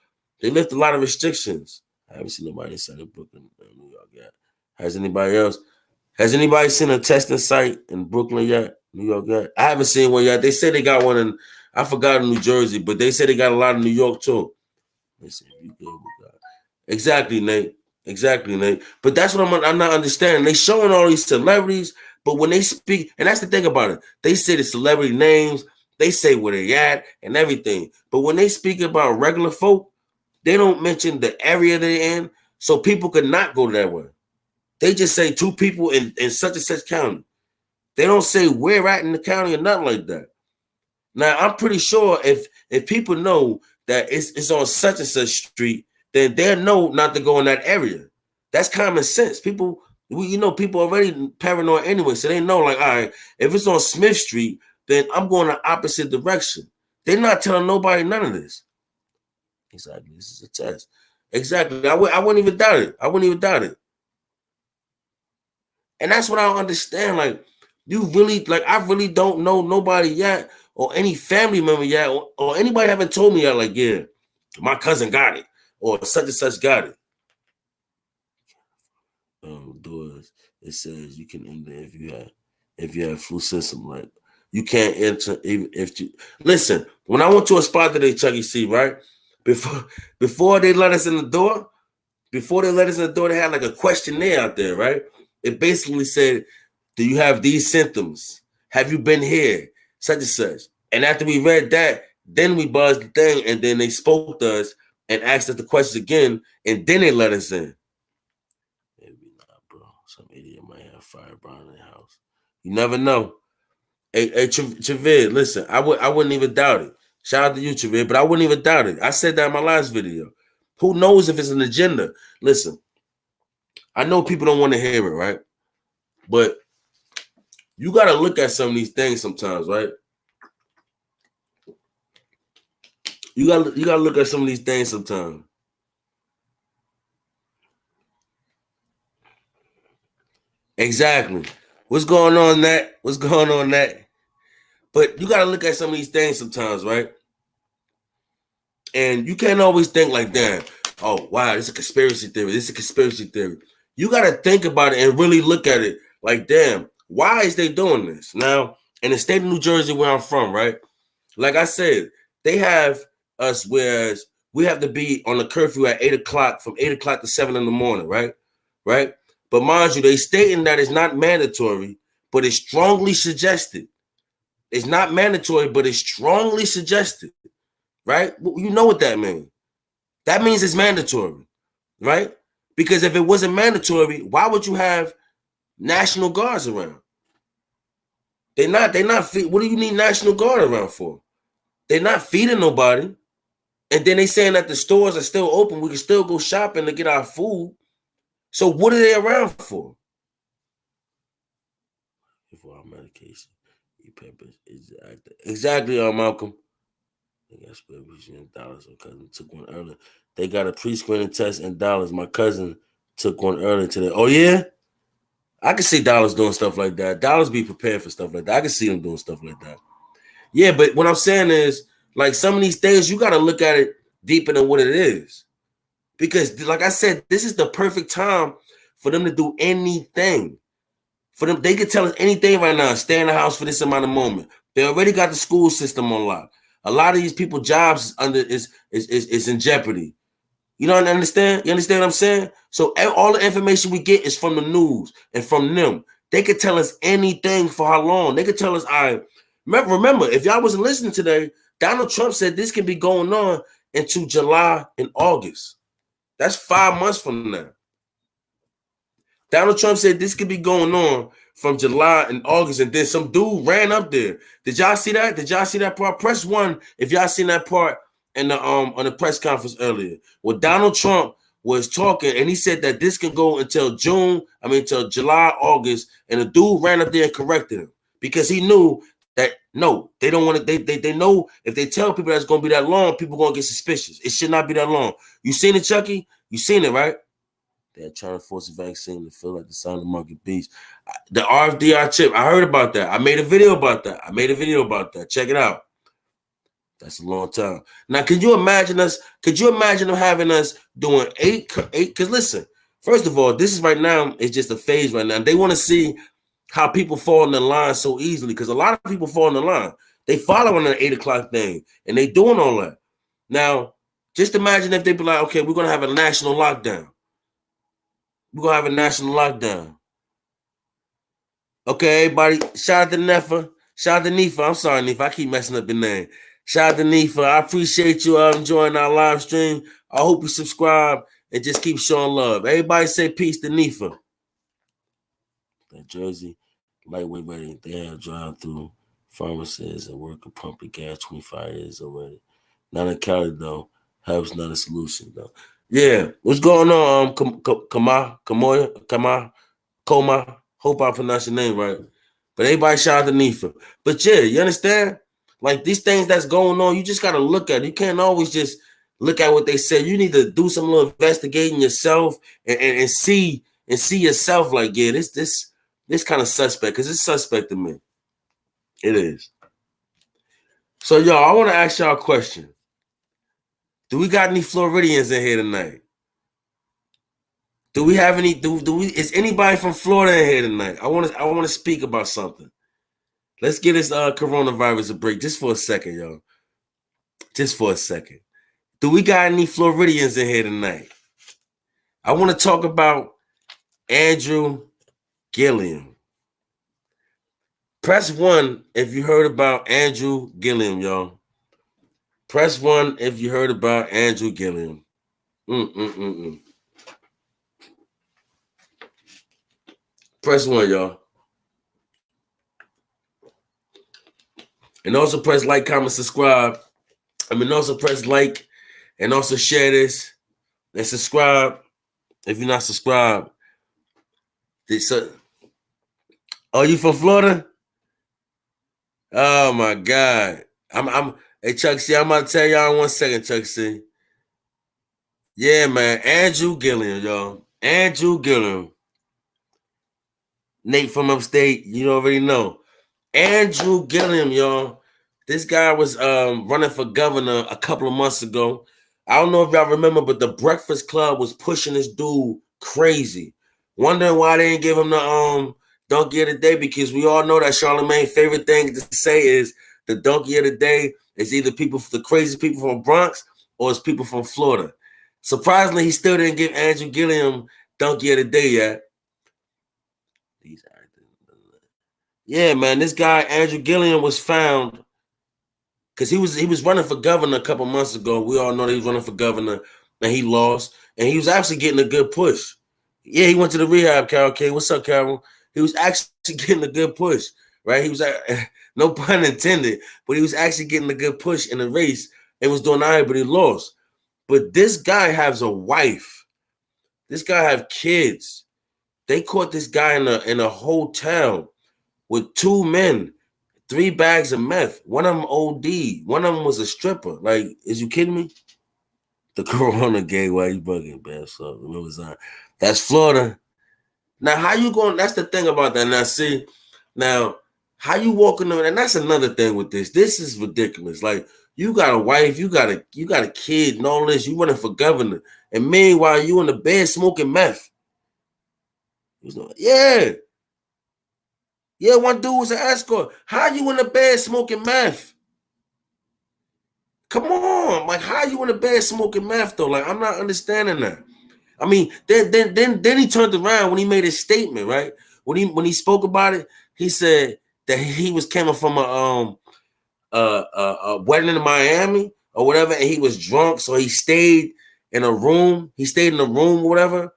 They lifted a lot of restrictions. I haven't seen nobody inside of Brooklyn, New York yet. Has anybody else? Has anybody seen a testing site in Brooklyn yet? New York yet? I haven't seen one yet. They said they got one in, I forgot, in New Jersey, but they said they got a lot in New York too. Let's see if you good with that. Exactly, Nate. But that's what I'm not understanding. They showing all these celebrities, but when they speak, and that's the thing about it, they say the celebrity names, they say where they at and everything. But when they speak about regular folk, they don't mention the area they're in, so people could not go that way. They just say two people in such and such county. They don't say where at in the county or nothing like that. Now, I'm pretty sure if people know that it's on such and such street, then they'll know not to go in that area. That's common sense. People already paranoid anyway, so they know, like, all right, if it's on Smmh Street, then I'm going the opposite direction. They're not telling nobody none of this. Exactly. This is a test. Exactly. I wouldn't even doubt it. And that's what I don't understand. Like, I really don't know nobody yet, or any family member yet, or anybody haven't told me yet, like, yeah, my cousin got it, or such and such got it. Doors, it says you can enter if you have flu system. Like, you can't enter if you listen. When I went to a spot today, Chucky C, right? Before they let us in the door, they had like a questionnaire out there, right? It basically said, do you have these symptoms? Have you been here? Such and such. And after we read that, then we buzzed the thing, and then they spoke to us and asked us the questions again, and then they let us in. Maybe not, bro. Some idiot might have firebrand in the house. You never know. Hey, Chavid, listen, I wouldn't even doubt it. Shout out to you, Chavid, but I wouldn't even doubt it. I said that in my last video. Who knows if it's an agenda? Listen, I know people don't want to hear it, right? But you got to look at some of these things sometimes, right? You got to look at some of these things sometimes. Exactly. What's going on, that? What's going on, that? But you got to look at some of these things sometimes, right? And you can't always think like that. Oh, wow, this is a conspiracy theory. This is a conspiracy theory. You got to think about it and really look at it like, damn, why is they doing this? Now, in the state of New Jersey where I'm from, right? Like I said, they have us, whereas we have to be on a curfew at 8 o'clock, from 8 o'clock to 7 in the morning, right? Right? But mind you, they stating that it's not mandatory, but it's strongly suggested. It's not mandatory, but it's strongly suggested, right? You know what that means. That means it's mandatory, right? Because if it wasn't mandatory, why would you have National Guards around? They're not, what do you need National Guard around for? They're not feeding nobody. And then they saying that the stores are still open. We can still go shopping to get our food. So what are they around for? For our medication. Exactly, Malcolm. They got spreadsheets in dollars. My cousin took one earlier. They got a pre-screening test in dollars. My cousin took one earlier today. Oh, yeah? I can see dollars doing stuff like that. Dollars be prepared for stuff like that. I can see them doing stuff like that. Yeah, but what I'm saying is, like, some of these things, you got to look at it deeper than what it is. Because, like I said, this is the perfect time for them to do anything. For them, they could tell us anything right now. Stay in the house for this amount of moment. They already got the school system on lock. A lot of these people's jobs is in jeopardy. You don't understand? You understand what I'm saying? So all the information we get is from the news and from them. They could tell us anything for how long. They could tell us, all right, remember, if y'all wasn't listening today, Donald Trump said this can be going on into July and August. That's 5 months from now. Donald Trump said this could be going on from July and August, and then some dude ran up there. Did y'all see that? Did y'all see that part? Press 1 if y'all seen that part in the on the press conference earlier. Where Donald Trump was talking, and he said that this can go until until July, August, and the dude ran up there and corrected him because he knew that no, they don't want to. They know if they tell people that's going to be that long, people are going to get suspicious. It should not be that long. You seen it, Chucky? You seen it, right? They're trying to force a vaccine to feel like the sound of market beast. The RFDR chip, I heard about that. I made a video about that. Check it out. That's a long time. Now, could you imagine them having us doing 8? Because listen, first of all, this is right now, it's just a phase right now. They want to see how people fall in the line so easily, because a lot of people fall in the line. They following the 8 o'clock thing, and they doing all that. Now, just imagine if they be like, okay, we're going to have a national lockdown. We're going to have a national lockdown. Okay, everybody, shout out to Nefa. Shout out to Nifa. I'm sorry, Nifa. I keep messing up the name. Shout out to Nifa. I appreciate you enjoying our live stream. I hope you subscribe and just keep showing love. Everybody say peace to Nifa. That Jersey, lightweight ready. They have drive-through pharmacies and work a pump of gas 25 years already. Not in Cali, though. Help's not a solution, though. Yeah, what's going on? Koma. Hope I pronounced your name right. But everybody shout out to Nifa. But yeah, you understand? Like these things that's going on, you just gotta look at it. You can't always just look at what they say. You need to do some little investigating yourself and see yourself. Like, yeah, this kind of suspect, because it's suspect to me. It is. So y'all, I want to ask y'all a question. Do we got any Floridians in here tonight? Do we have any? Is anybody from Florida in here tonight? I want to speak about something. Let's get this coronavirus a break just for a second, y'all. Just for a second. Do we got any Floridians in here tonight? I want to talk about Andrew Gillum. Press 1 if you heard about Andrew Gillum, y'all. Press 1 if you heard about Andrew Gillum. Press 1, y'all. And also press like, comment, subscribe. Also press like and also share this and subscribe if you're not subscribed. Oh, you from Florida? Oh my God. Hey Chuck C, I'm about to tell y'all in 1 second, Chuck C. Yeah, man. Andrew Gillum, y'all. Andrew Gillum. Nate from upstate, you already know. Andrew Gillum, y'all. This guy was running for governor a couple of months ago. I don't know if y'all remember, but the Breakfast Club was pushing this dude crazy. Wondering why they didn't give him the donkey of the day, because we all know that Charlamagne's favorite thing to say is the donkey of the day is either the crazy people from Bronx or it's people from Florida. Surprisingly, he still didn't give Andrew Gillum donkey of the day yet. Yeah, man, this guy Andrew Gillum was found because he was running for governor a couple months ago. We all know that he was running for governor and he lost, and he was actually getting a good push. Yeah, he went to the rehab, Carol K. What's up, Carol? He was actually getting a good push, right? He was no pun intended, but he was actually getting a good push in the race and was doing all right, but he lost. But this guy has a wife. This guy have kids. They caught this guy in a hotel with 2 men, 3 bags of meth. One of them OD. One of them was a stripper. Like, is you kidding me? The Corona gay, why you bugging, man? So remember that. That's Florida. Now, how you going? That's the thing about that. Now, see, now how you walking on, and that's another thing with this. This is ridiculous. Like, you got a wife, you got a kid, and all this. You running for governor, and meanwhile you in the bed smoking meth. Yeah. Yeah, one dude was an escort. How you in the bed smoking meth? Come on, like how you in the bed smoking meth though? Like I'm not understanding that. I mean, then he turned around when he made his statement, right? When he spoke about it, he said that he was coming from a wedding in Miami or whatever, and he was drunk, so he stayed in a room. He stayed in a room or whatever.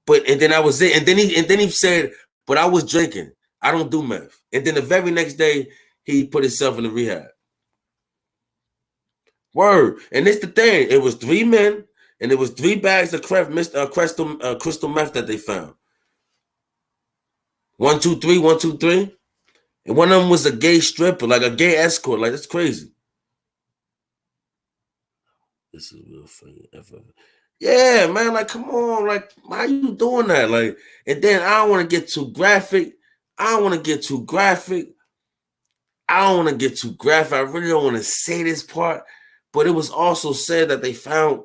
And then that was it. And then he said, but I was drinking. I don't do meth. And then the very next day, he put himself in the rehab. Word. And it's the thing. It was 3 men, and it was 3 bags of crystal meth that they found. 1, 2, 3, 1, 2, 3. And one of them was a gay stripper, like a gay escort. Like, that's crazy. This is real funny. Yeah, man, like, come on. Like, how you doing that? Like, and then I don't want to get too graphic. I really don't want to say this part, but it was also said that they found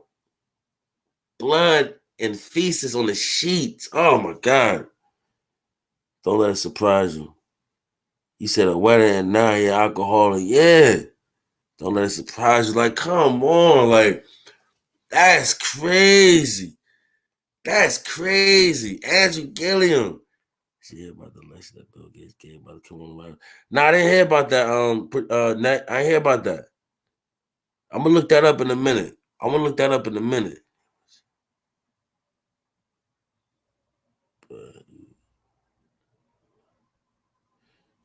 blood and feces on the sheets. Oh my God. Don't let it surprise you. You said a wedding and now you're alcoholic. Yeah. Don't let it surprise you. Like, come on. Like, that's crazy. That's crazy. Andrew Gillum. She hear about the election that Bill Gates gave about the coronavirus. Nah, I didn't hear about that. I didn't hear about that. I'm gonna look that up in a minute.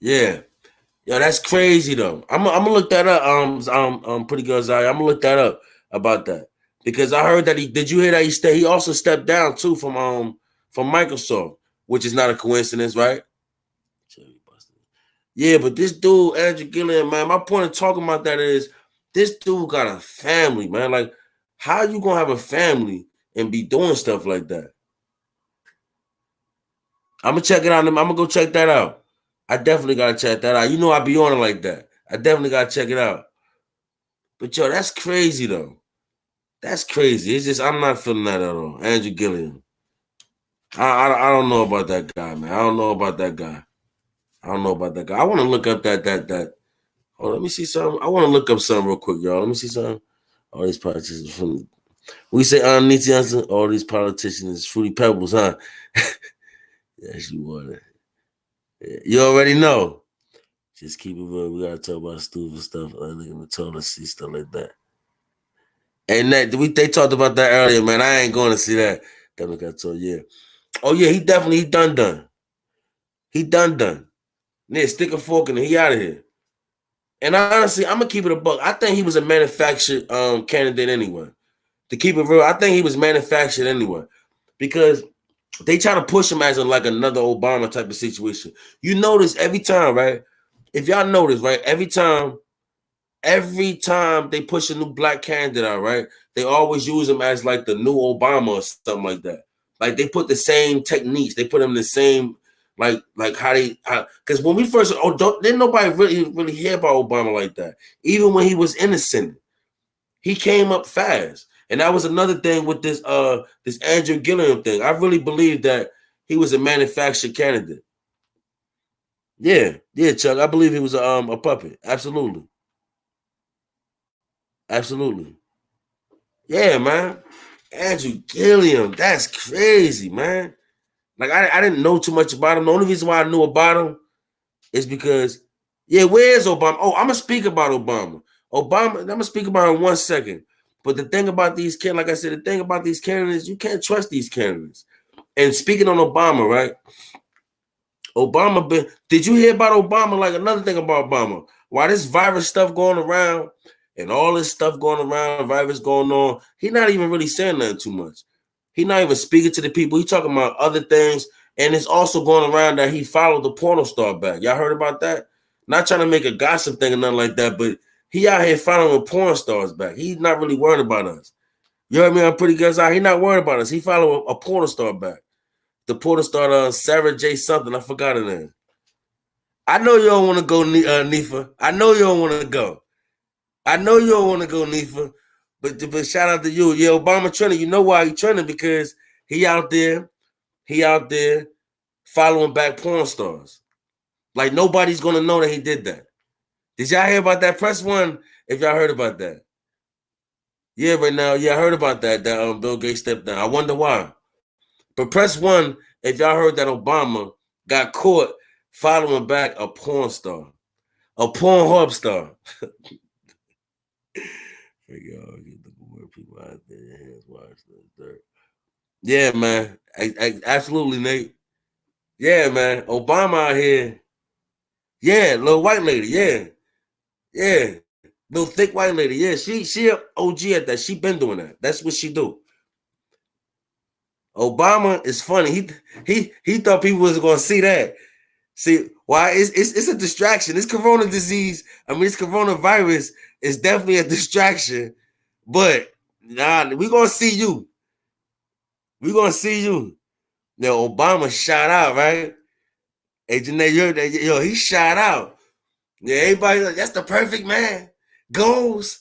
Yeah. Yo, that's crazy though. I'm gonna look that up. Pretty good, Zaya. I'm gonna look that up about that because I heard that did you hear that he also stepped down too from Microsoft, which is not a coincidence, right? Yeah, but this dude, Andrew Gillum, man, my point of talking about that is this dude got a family, man. Like, how you gonna have a family and be doing stuff like that? I'm gonna check it out. I'm gonna go check that out. I definitely gotta check that out. You know I be on it like that. I definitely gotta check it out. But yo, that's crazy though. That's crazy. It's just I'm not feeling that at all. Andrew Gillum. I don't know about that guy, man. I don't know about that guy. I want to look up that. Oh, let me see something. I want to look up something real quick, y'all. Let me see something. All these politicians from we say Niti Johnson, all these politicians Fruity Pebbles, huh? Yes, you want it. You already know. Just keep it real. We gotta talk about stupid stuff, like in the toilet seat, stuff like that. And they talked about that earlier, man. I ain't going to see that. That look I told yeah. Oh yeah, he done. He done. Yeah, stick a fork in it. He out of here. And honestly, I'm gonna keep it a buck. I think he was a manufactured candidate anyway. To keep it real, I think he was manufactured anyway. Because they try to push him as like another Obama type of situation. You notice every time, right? If y'all notice, right, every time they push a new black candidate out, right, they always use him as like the new Obama or something like that. Like they put the same techniques, they put him in the same like how because when we first didn't nobody really hear about Obama like that. Even when he was in the Senate, he came up fast. And that was another thing with this Andrew Gillum thing. I really believe that he was a manufactured candidate. Yeah, Chuck. I believe he was a puppet. Absolutely. Yeah, man. Andrew Gillum. That's crazy, man. Like I didn't know too much about him. The only reason why I knew about him is because, yeah, where's Obama? Oh, I'm gonna speak about Obama. I'm gonna speak about him in 1 second. But the thing about these candidates, like I said, the thing about these candidates, you can't trust these candidates. And speaking on Obama, right? Did you hear about Obama? Like another thing about Obama, why this virus stuff going around and all this stuff going around, virus going on, he not even really saying nothing too much. He not even speaking to the people. He talking about other things. And it's also going around that he followed the porno star back. Y'all heard about that? Not trying to make a gossip thing or nothing like that, but he out here following porn stars back. He's not really worried about us. You heard me on Pretty Girls Out? He not worried about us. He following a porn star back. The porn star, Sarah J. something. I forgot her name. I know you don't want to go, Nifa. I know you don't want to go. Nifa. But shout out to you. Yeah, Obama trending. You know why he trending? Because he out there following back porn stars. Like nobody's gonna know that he did that. Did y'all hear about that? Press 1 if y'all heard about that. Yeah, right now. Yeah, I heard about that. That Bill Gates stepped down. I wonder why. But press 1 if y'all heard that Obama got caught following back a porn star, a Pornhub star. People out there, watch this. Yeah, man. Absolutely, Nate. Yeah, man. Obama out here. Yeah, little white lady. Yeah. Little thick white lady. Yeah, she a OG at that. She been doing that. That's what she do. Obama is funny. He thought people was gonna see that. See why? It's a distraction. This corona disease. This coronavirus is definitely a distraction. But nah, we gonna see you. Now Obama shot out, right? Hey, Janae, he shot out. Yeah, everybody like, that's the perfect man. Goals.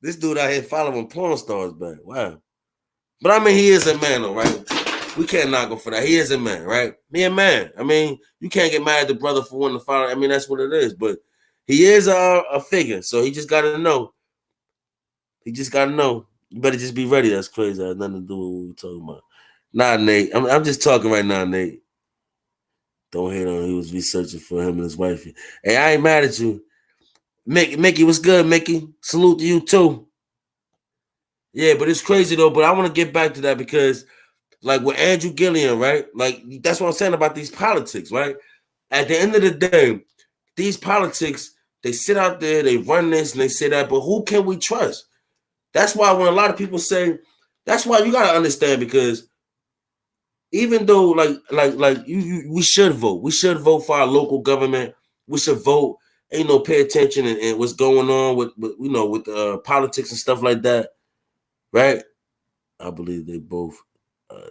This dude out here following porn stars back. Wow. But he is a man, though, right? We can't knock him for that. He is a man, right? He a man. You can't get mad at the brother for wanting to follow. That's what it is. But he is a figure, so he just got to know. You better just be ready. That's crazy. That has nothing to do with what we're talking about. Nah, Nate. I'm just talking right now, Nate. Don't hate on him. He was researching for him and his wife. Hey, I ain't mad at you. Mickey, what's good, Mickey? Salute to you, too. Yeah, but it's crazy, though. But I want to get back to that because, like, with Andrew Gillum, right? Like, that's what I'm saying about these politics, right? At the end of the day, these politics, they sit out there, they run this, and they say that, but who can we trust? That's why when a lot of people say, that's why you got to understand because even though we should vote. We should vote for our local government. We should vote. Pay attention and what's going on with politics and stuff like that, right? I believe they both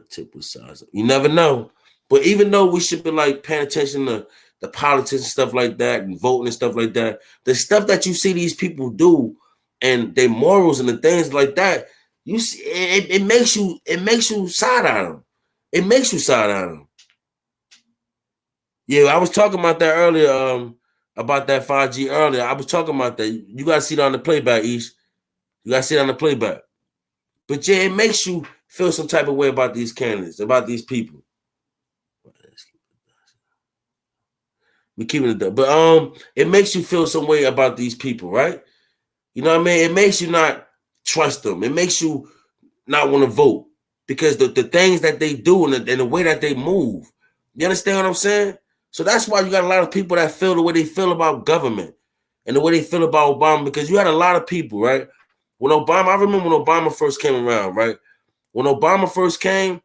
tip with size. You never know. But even though we should be like paying attention to the politics and stuff like that and voting and stuff like that, the stuff that you see these people do and their morals and the things like that, you see it makes you side on them. It makes you side on them. Yeah, I was talking about that earlier, about that 5G earlier. I was talking about that. You got to see it on the playback, Ish. You got to see it on the playback. But yeah, it makes you feel some type of way about these candidates, about these people. We keeping it there. But it makes you feel some way about these people, right? You know what I mean? It makes you not trust them. It makes you not want to vote because the things that they do and the way that they move. You understand what I'm saying? So that's why you got a lot of people that feel the way they feel about government and the way they feel about Obama, because you had a lot of people, right? When Obama, I remember when Obama first came around, right? When Obama first came,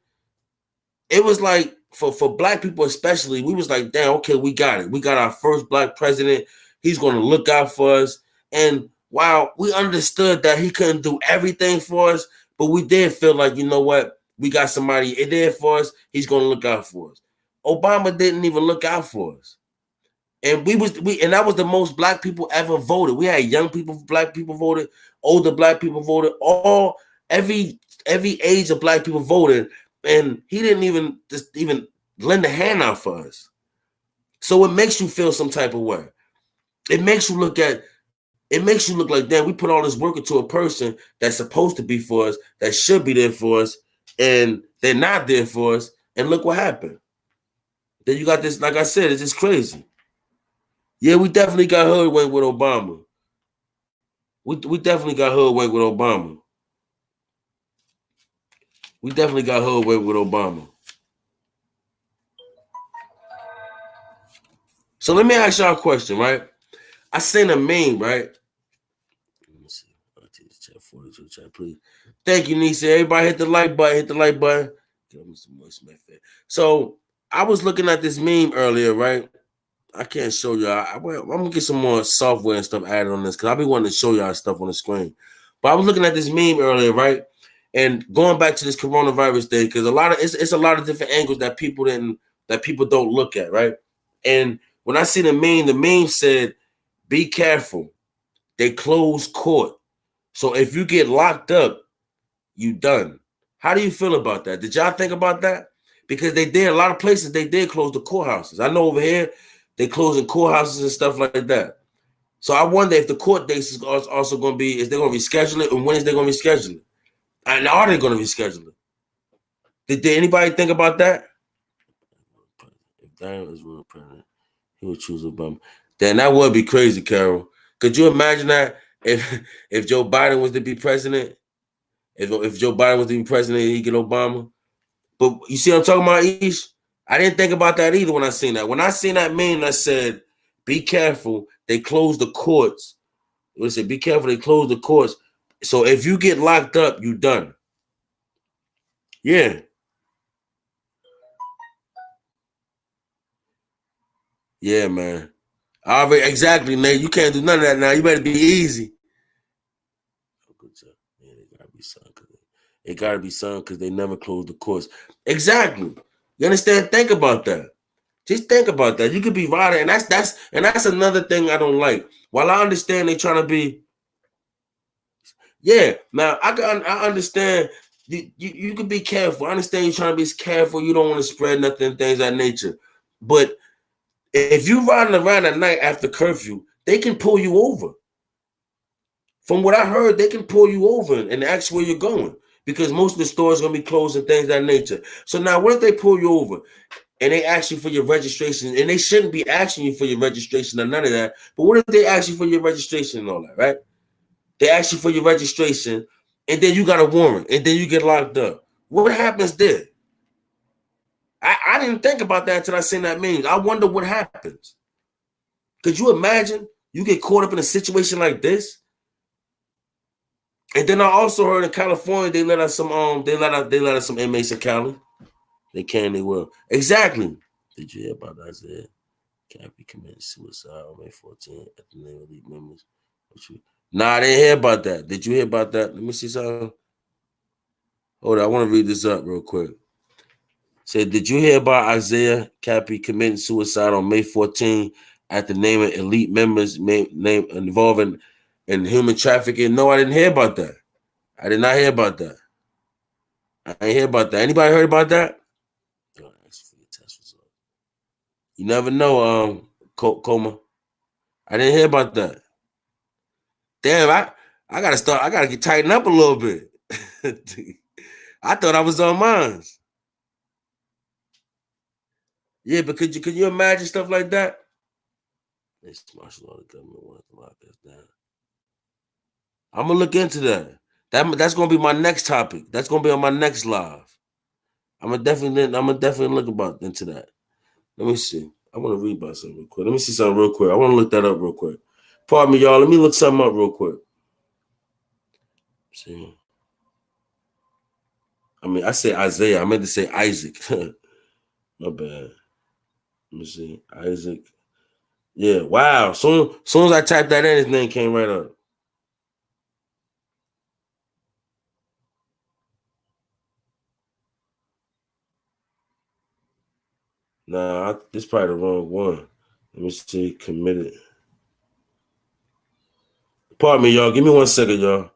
it was like for black people especially, we was like, damn, okay, we got it. We got our first black president. He's going to look out for us. And while we understood that he couldn't do everything for us, but we did feel like, you know what? We got somebody there for us. He's going to look out for us. Obama didn't even look out for us. And and that was the most black people ever voted. We had young people, black people voted, older black people voted, every age of black people voted, and he didn't even lend a hand out for us. So it makes you feel some type of way. It makes you look like, damn, we put all this work into a person that's supposed to be for us, that should be there for us, and they're not there for us. And look what happened. Then you got this, like I said, it's just crazy. Yeah, we definitely got hoodwinked with Obama. We definitely got hoodwinked with Obama. We definitely got hoodwinked with Obama. So let me ask y'all a question, right? I seen a meme, right? Let me see. I'll take the chat for the chat, please. Thank you, Nisa. Everybody hit the like button. Hit the like button. Give me some more Smith. So I was looking at this meme earlier, right? I can't show y'all. I'm gonna get some more software and stuff added on this because I've been wanting to show y'all stuff on the screen. But I was looking at this meme earlier, right? And going back to this coronavirus thing, because it's a lot of different angles that people don't look at, right? And when I see the meme said, "Be careful. They close court. So if you get locked up, you done." How do you feel about that? Did y'all think about that? Because they did a lot of places. They did close the courthouses. I know over here they closing courthouses and stuff like that. So I wonder if the court dates is also going to be, is they going to reschedule it, and when is they going to reschedule it? And are they going to reschedule it? Did anybody think about that? If Daniel is real president, he would choose Obama. Then that would be crazy, Carol. Could you imagine that if Joe Biden was to be president? If Joe Biden was to be president, he'd get Obama. But you see what I'm talking about, Ish? I didn't think about that either when I seen that. When I seen that meme that said, "Be careful, they close the courts." It said, "Be careful, they close the courts. So if you get locked up, you done." Yeah. Yeah, man. Exactly, Nate. You can't do none of that now. You better be easy. Yeah, they gotta be son. It gotta be son because they never close the courts. Exactly. You understand? Think about that. Just think about that. You could be right, and that's another thing I don't like. While I understand they trying to be, yeah. Now I understand you could be careful. I understand you're trying to be careful. You don't want to spread nothing, things of that nature. But if you riding around at night after curfew, they can pull you over. From what I heard, they can pull you over and ask where you're going because most of the stores are gonna be closed and things of that nature. So now, what if they pull you over? And they ask you for your registration, and they shouldn't be asking you for your registration or none of that. But what if they ask you for your registration and all that, right? They ask you for your registration, and then you got a warrant, and then you get locked up. What happens there? I didn't think about that until I seen that meme. I wonder what happens. Could you imagine you get caught up in a situation like this? And then I also heard in California they let us some some inmates in Cali. They can, they will. Exactly. Did you hear about Isaiah? Cappy committed suicide on May 14th at the name of elite members. Nah, I didn't hear about that. Did you hear about that? Let me see something. Hold on, I want to read this up real quick. Said, did you hear about Isaiah Cappy committing suicide on May 14th at the name of elite members name involving in human trafficking? No, I didn't hear about that. I did not hear about that. I didn't hear about that. Anybody heard about that? Don't ask for your test result. You never know, Coma. I didn't hear about that. Damn, I gotta get tightened up a little bit. I thought I was on mine. Yeah, but could you imagine stuff like that? It's martial law. The government wants to lock us down. I'm gonna look into that. That's gonna be my next topic. That's gonna be on my next live. I'm gonna definitely look into that. Let me see. I want to read about something real quick. Let me see something real quick. I want to look that up real quick. Pardon me, y'all. Let me look something up real quick. See. I mean, I say Isaiah. I meant to say Isaac. My bad. Let me see. Isaac. Yeah, wow. Soon as I typed that in, his name came right up. Nah, this is probably the wrong one. Let me see. Committed. Pardon me, y'all. Give me 1 second, y'all.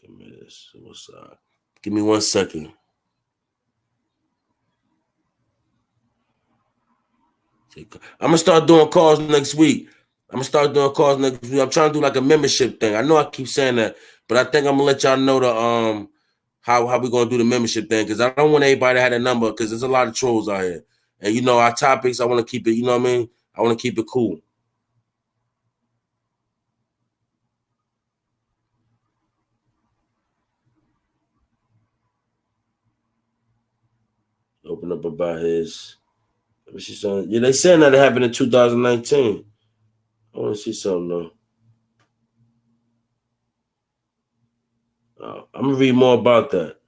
Committed suicide. Give me 1 second. I'm gonna start doing calls next week. I'm trying to do like a membership thing. I know I keep saying that, but I think I'm gonna let y'all know the how we gonna do the membership thing, because I don't want anybody to have a number, because there's a lot of trolls out here. And you know our topics, I want to keep it, you know what I mean? I want to keep it cool. Open up about his. Let me see something. Yeah, they saying that it happened in 2019. I want to see something though. I'm gonna read more about that,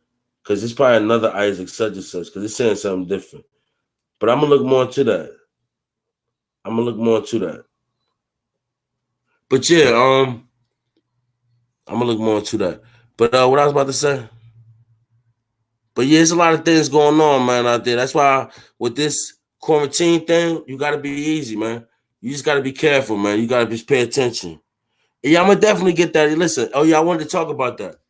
because it's probably another Isaac such and such, because it's saying something different. But I'm gonna look more into that. But yeah, I'm gonna look more into that. But what I was about to say. But yeah, there's a lot of things going on, man, out there. That's why with this quarantine thing, you gotta be easy, man. You just gotta be careful, man. You gotta just pay attention. Yeah, I'm gonna definitely get that. Listen, oh yeah, I wanted to talk about that.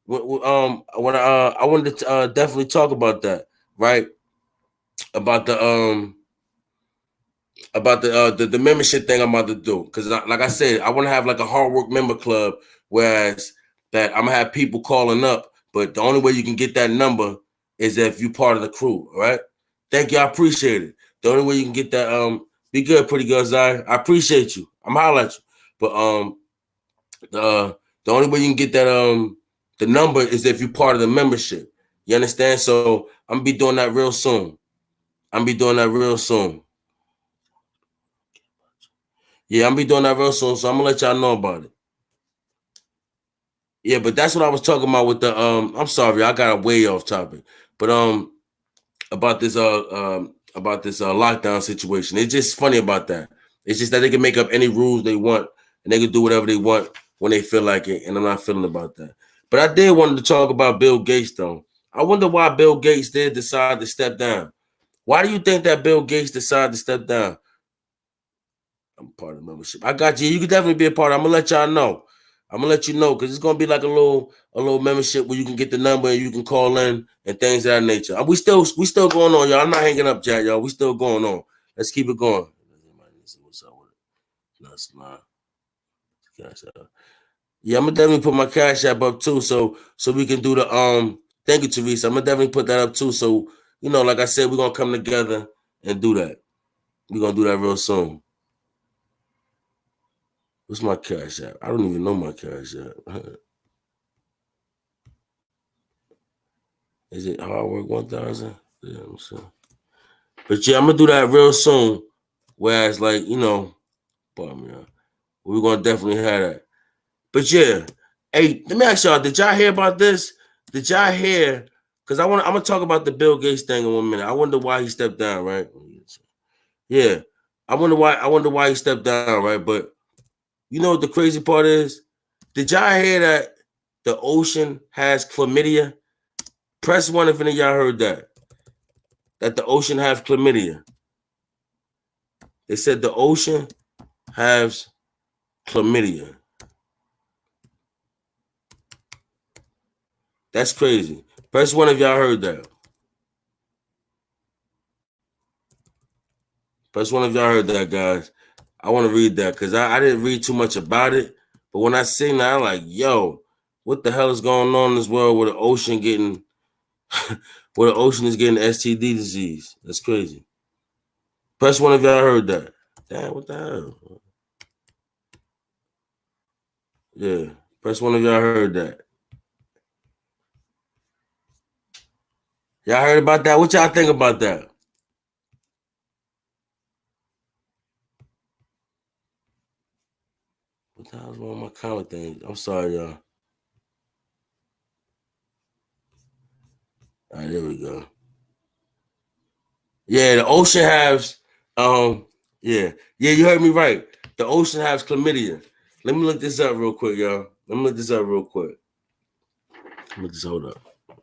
I wanted to definitely talk about that, right? About the membership thing I'm about to do, because like I said, I want to have like a hard work member club, whereas that I'm gonna have people calling up, but the only way you can get that number is if you're part of the crew. All right, thank you, I appreciate it. The only way you can get that, be good, pretty girl, Zion. I appreciate you. I'm hollering at you, but the only way you can get that the number is if you're part of the membership. You understand? So I'm gonna be doing that real soon. Yeah, I'm gonna be doing that real soon, so I'm gonna let y'all know about it. Yeah, but that's what I was talking about with the I'm sorry, I got way off topic. But about this lockdown situation. It's just funny about that. It's just that they can make up any rules they want, and they can do whatever they want when they feel like it, and I'm not feeling about that. But I did want to talk about Bill Gates though. I wonder why Bill Gates did decide to step down. Why do you think that Bill Gates decided to step down? I'm part of the membership. I got you. You can definitely be a part. I'm gonna let y'all know. I'm gonna let you know, because it's gonna be like a little membership where you can get the number and you can call in and things of that nature. We still going on, y'all. I'm not hanging up, chat, y'all. We still going on. Let's keep it going. What's up with it? That's not. Yeah, I'm gonna definitely put my cash app up too, so we can do the. Thank you, Teresa. I'm gonna definitely put that up too, so like I said, we're gonna come together and do that. We're gonna do that real soon. What's my cash app? I don't even know my cash app. Is it hard work 1000? Yeah, I'm sure. But yeah, I'm gonna do that real soon. Whereas, like, pardon me, we're gonna definitely have that. But yeah, hey, let me ask y'all, did y'all hear about this? Did y'all hear? Because I'm gonna talk about the Bill Gates thing in 1 minute. I wonder why he stepped down, right? Yeah. I wonder why he stepped down, right? But you know what the crazy part is? Did y'all hear that the ocean has chlamydia? Press 1 if any of y'all heard that. That the ocean has chlamydia. They said the ocean has chlamydia. That's crazy. Press 1 if y'all heard that. Press 1 if y'all heard that, guys. I want to read that, because I didn't read too much about it. But when I seen that, I'm like, yo, what the hell is going on in this world where the ocean getting where the ocean is getting STD disease? That's crazy. Press 1 if y'all heard that. Damn, what the hell? Yeah. Press one of y'all heard that. Y'all heard about that? What y'all think about that? What the hell's wrong with my camera thing? I'm sorry, y'all. All right, there we go. Yeah, the ocean has, yeah, you heard me right. The ocean has chlamydia. Let me look this up real quick, y'all. Let me look this up real quick. Hold up. I'm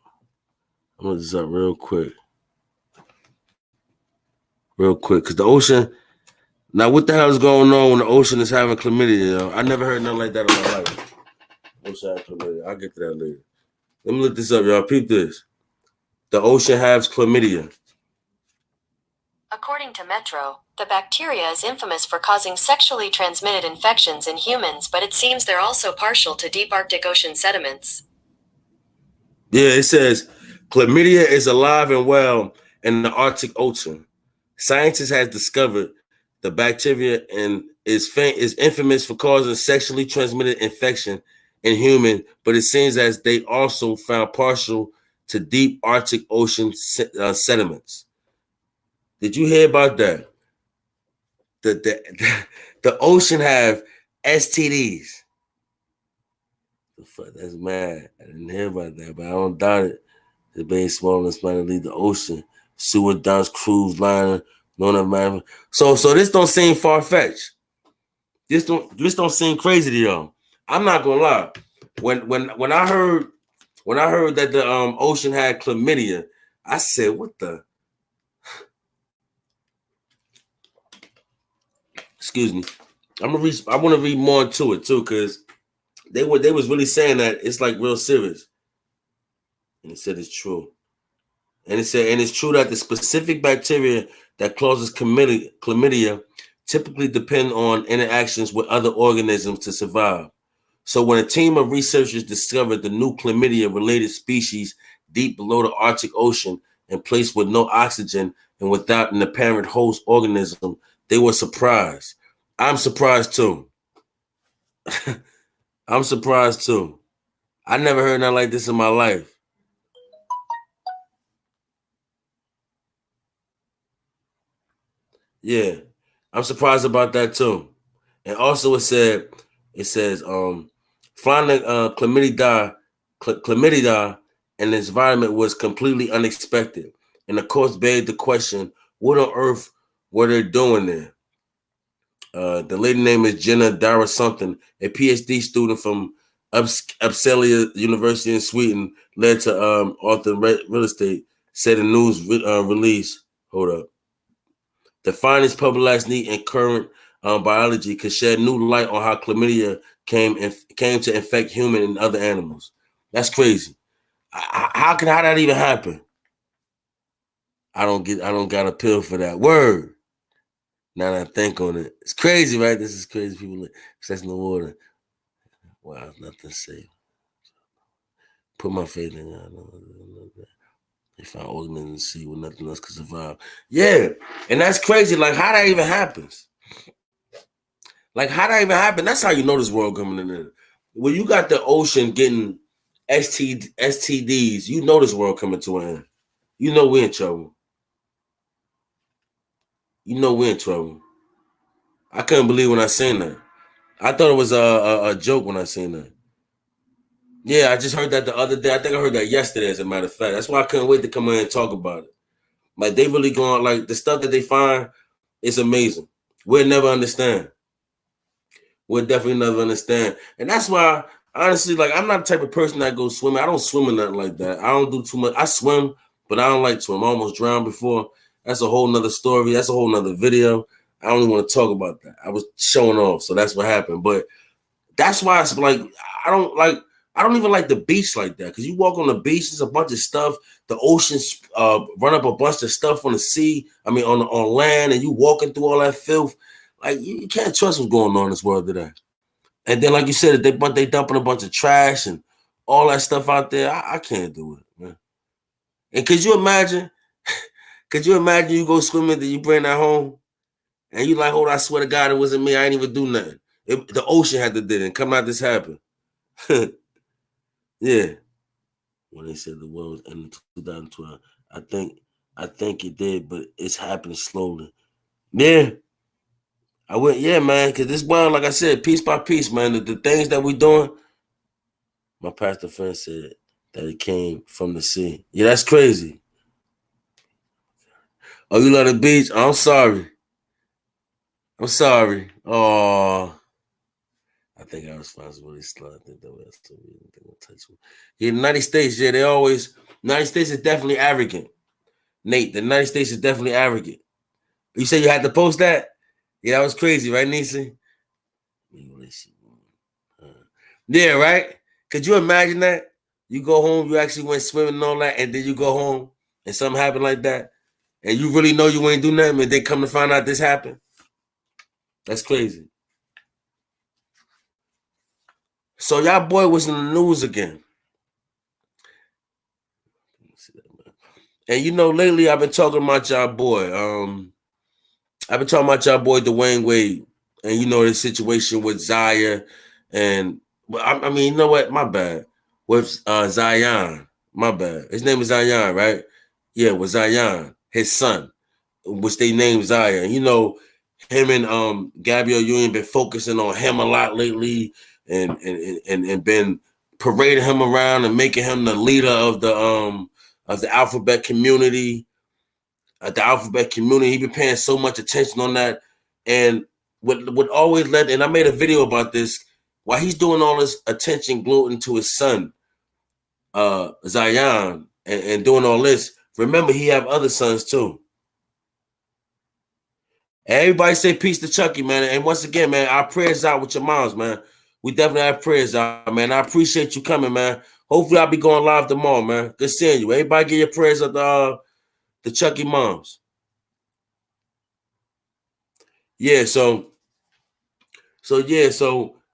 gonna look this up real quick. Because the ocean, now what the hell is going on when the ocean is having chlamydia, yo? I never heard nothing like that in my life. Ocean has chlamydia. I'll get to that later. Let me look this up, y'all. Peep this. The ocean has chlamydia. According to Metro, the bacteria is infamous for causing sexually transmitted infections in humans, but it seems they're also partial to deep Arctic Ocean sediments. Yeah, it says chlamydia is alive and well in the Arctic Ocean. Scientists have discovered the bacteria and is infamous for causing sexually transmitted infection in humans, but it seems as they also found partial to deep Arctic Ocean sediments. Did you hear about that? The ocean have STDs. The fuck, that's mad. I didn't hear about that, but I don't doubt it. The bay small and to leave the ocean. Sewer dumps, cruise liner, none of man. So this don't seem far fetched. This don't seem crazy to y'all. I'm not gonna lie. When I heard that the ocean had chlamydia, I said, what the? Excuse me. I want to read more into it too, because they was really saying that it's like real serious. And it said it's true. And it said, and it's true that the specific bacteria that causes chlamydia typically depend on interactions with other organisms to survive. So when a team of researchers discovered the new chlamydia-related species deep below the Arctic Ocean and placed with no oxygen and without an apparent host organism, they were surprised. I'm surprised too. I'm surprised too. I never heard nothing like this in my life. Yeah, I'm surprised about that too. And also it says finding chlamydia in this environment was completely unexpected. And of course begged the question, what on earth were they doing there? The lady name is Jenna Dara something, a PhD student from Uppsala University in Sweden, led to author real estate, said in news release. Hold up. The findings published in current biology could shed new light on how chlamydia came to infect human and other animals. That's crazy. How that even happen? I don't got a pill for that. Word. Now that I think on it, it's crazy, right? This is crazy. People accessing the water. Wow, nothing safe. Put my faith in it. They found organisms in the sea where nothing else could survive. Yeah, and that's crazy. Like how that even happens. That's how you know this world coming in there. When you got the ocean getting STDs, you know this world coming to an end. You know we're in trouble. I couldn't believe when I seen that. I thought it was a joke when I seen that. Yeah, I just heard that the other day. I think I heard that yesterday, as a matter of fact. That's why I couldn't wait to come in and talk about it. Like they really going, like the stuff that they find is amazing. We'll never understand. We'll definitely never understand. And that's why, honestly, like I'm not the type of person that goes swimming. I don't swim or nothing like that. I don't do too much. I swim, but I don't like to swim. I almost drowned before. That's a whole nother story. That's a whole nother video. I don't even want to talk about that. I was showing off, so that's what happened. But that's why it's like I don't even like the beach like that. Because you walk on the beach, there's a bunch of stuff. The oceans run up a bunch of stuff on the sea. I mean, on land, and you walking through all that filth. Like you can't trust what's going on in this world today. And then, like you said, they dumping a bunch of trash and all that stuff out there. I can't do it, man. And could you imagine? You go swimming, then you bring that home, And you like, hold on, I swear to God, it wasn't me. I ain't even do nothing. The ocean had to do it, and come out this happened. Yeah. When they said the world was ending 2012, I think it did, but it's happening slowly. Yeah. I went, yeah, man, because this world, like I said, piece by piece, man, the things that we doing, my pastor friend said that it came from the sea. Yeah, that's crazy. Oh, you love the beach? I'm sorry. I'm sorry. Oh, I think I was really slow. I think that was touch me. Yeah, the United States, yeah, United States is definitely arrogant. Nate, the United States is definitely arrogant. You say you had to post that? Yeah, that was crazy, right, Nisi? Yeah, right? Could you imagine that? You go home, you actually went swimming and all that, and then you go home and something happened like that, and you really know you ain't do nothing, and they come to find out this happened? That's crazy. So y'all boy was in the news again. And you know, lately I've been talking about y'all boy. I've been talking about y'all boy Dwayne Wade, and you know the situation with Zaya, and I mean, you know what? My bad. With Zion, my bad. His name is Zion, right? Yeah, with Zion, his son, which they named Zaya. You know, him and Gabrielle Union been focusing on him a lot lately, and been parading him around and making him the leader of the alphabet community. The alphabet community, he been paying so much attention on that, and what always led. And I made a video about this. While he's doing all this attention glued into his son, Zion, and doing all this, remember he have other sons too. Everybody say peace to Chucky, man. And once again, man, our prayers out with your moms, man. We definitely have prayers out, man. I appreciate you coming, man. Hopefully I'll be going live tomorrow, man. Good seeing you. Everybody get your prayers up the Chucky moms. Yeah, so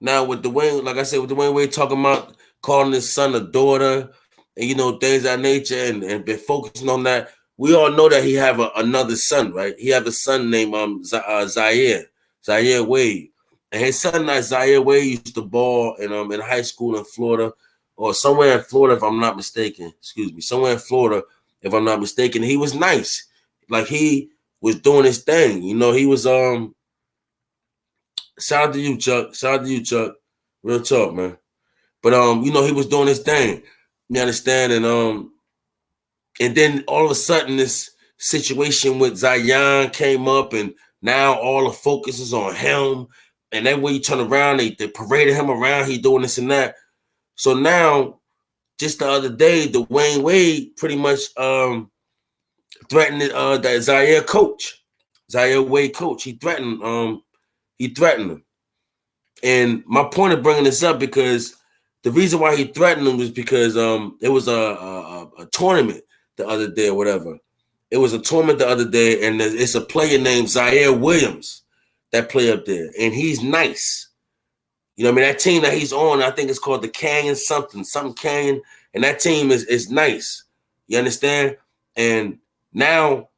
now with Dwayne, like I said, with Dwayne Wade talking about calling his son a daughter, and you know, things of that nature, and been focusing on that. We all know that he have another son, right? He have a son named Zaire Wade, and his son, Zaire Wade, used to ball in high school in Florida, or somewhere in Florida, if I'm not mistaken. Excuse me, somewhere in Florida, if I'm not mistaken. He was nice, like he was doing his thing. You know, he was Shout out to you, Chuck. Shout out to you, Chuck. Real talk, man. But you know, he was doing his thing. You understand? And then all of a sudden this situation with Zion came up, and now all the focus is on him. And then when you turn around, they paraded him around, he doing this and that. So now, just the other day, Dwayne Wade pretty much threatened that Zaire coach. Zaire Wade coach. He threatened him. And my point of bringing this up, because the reason why he threatened him was because it was a tournament the other day or whatever. It was a tournament the other day, and it's a player named Zaire Williams that play up there, and he's nice. You know what I mean? That team that he's on, I think it's called the Canyon something Canyon, and that team is nice. You understand? And now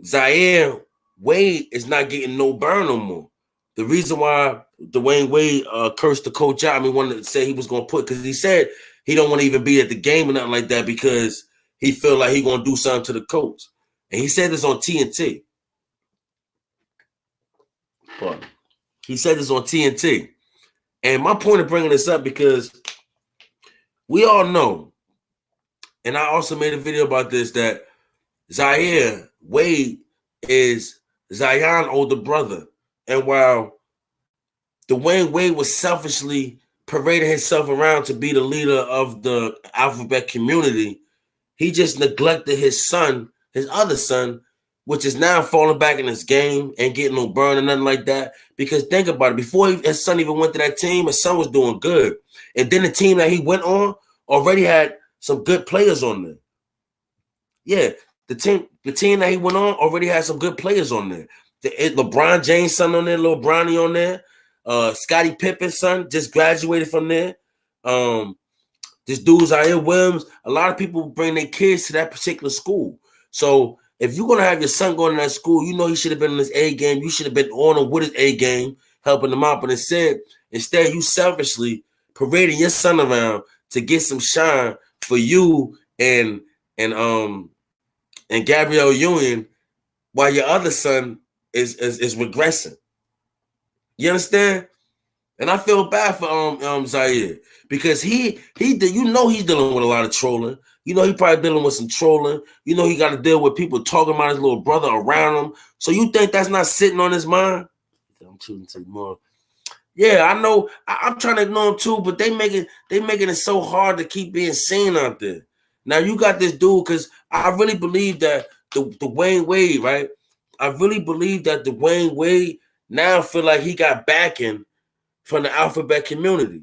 Zaire Wade is not getting no burn no more. The reason why Dwayne Wade cursed the coach out, wanted to say he was going to put, because he said he don't want to even be at the game or nothing like that because he feel like he going to do something to the coach. And he said this on TNT. But he said this on TNT. And my point of bringing this up, because we all know, and I also made a video about this, that Zaire Wade is Zion's older brother. And while Dwayne Wade was selfishly parading himself around to be the leader of the alphabet community, he just neglected his son, his other son, which is now falling back in his game and getting no burn or nothing like that. Because think about it, before his son even went to that team, his son was doing good. And then the team that he went on already had some good players on there. Yeah, the team that he went on already had some good players on there. LeBron James' son on there, little Bronny on there. Scottie Pippen's son just graduated from there. This dude Zaire Williams. A lot of people bring their kids to that particular school. So If you're gonna have your son going to that school, you know he should have been in his A game. You should have been on him with his A game, helping him out. But instead you selfishly parading your son around to get some shine for you and Gabrielle Union, while your other son is regressing. You understand? And I feel bad for Zaire because he you know he's dealing with a lot of trolling. You know he probably dealing with some trolling. You know he got to deal with people talking about his little brother around him. So you think that's not sitting on his mind? I'm choosing to more. Yeah, I know. I'm trying to ignore him too, but they making it so hard to keep being seen out there. Now you got this dude because I really believe that the Wayne Wade, right? I really believe that the Wayne Wade now feel like he got backing from the alphabet community.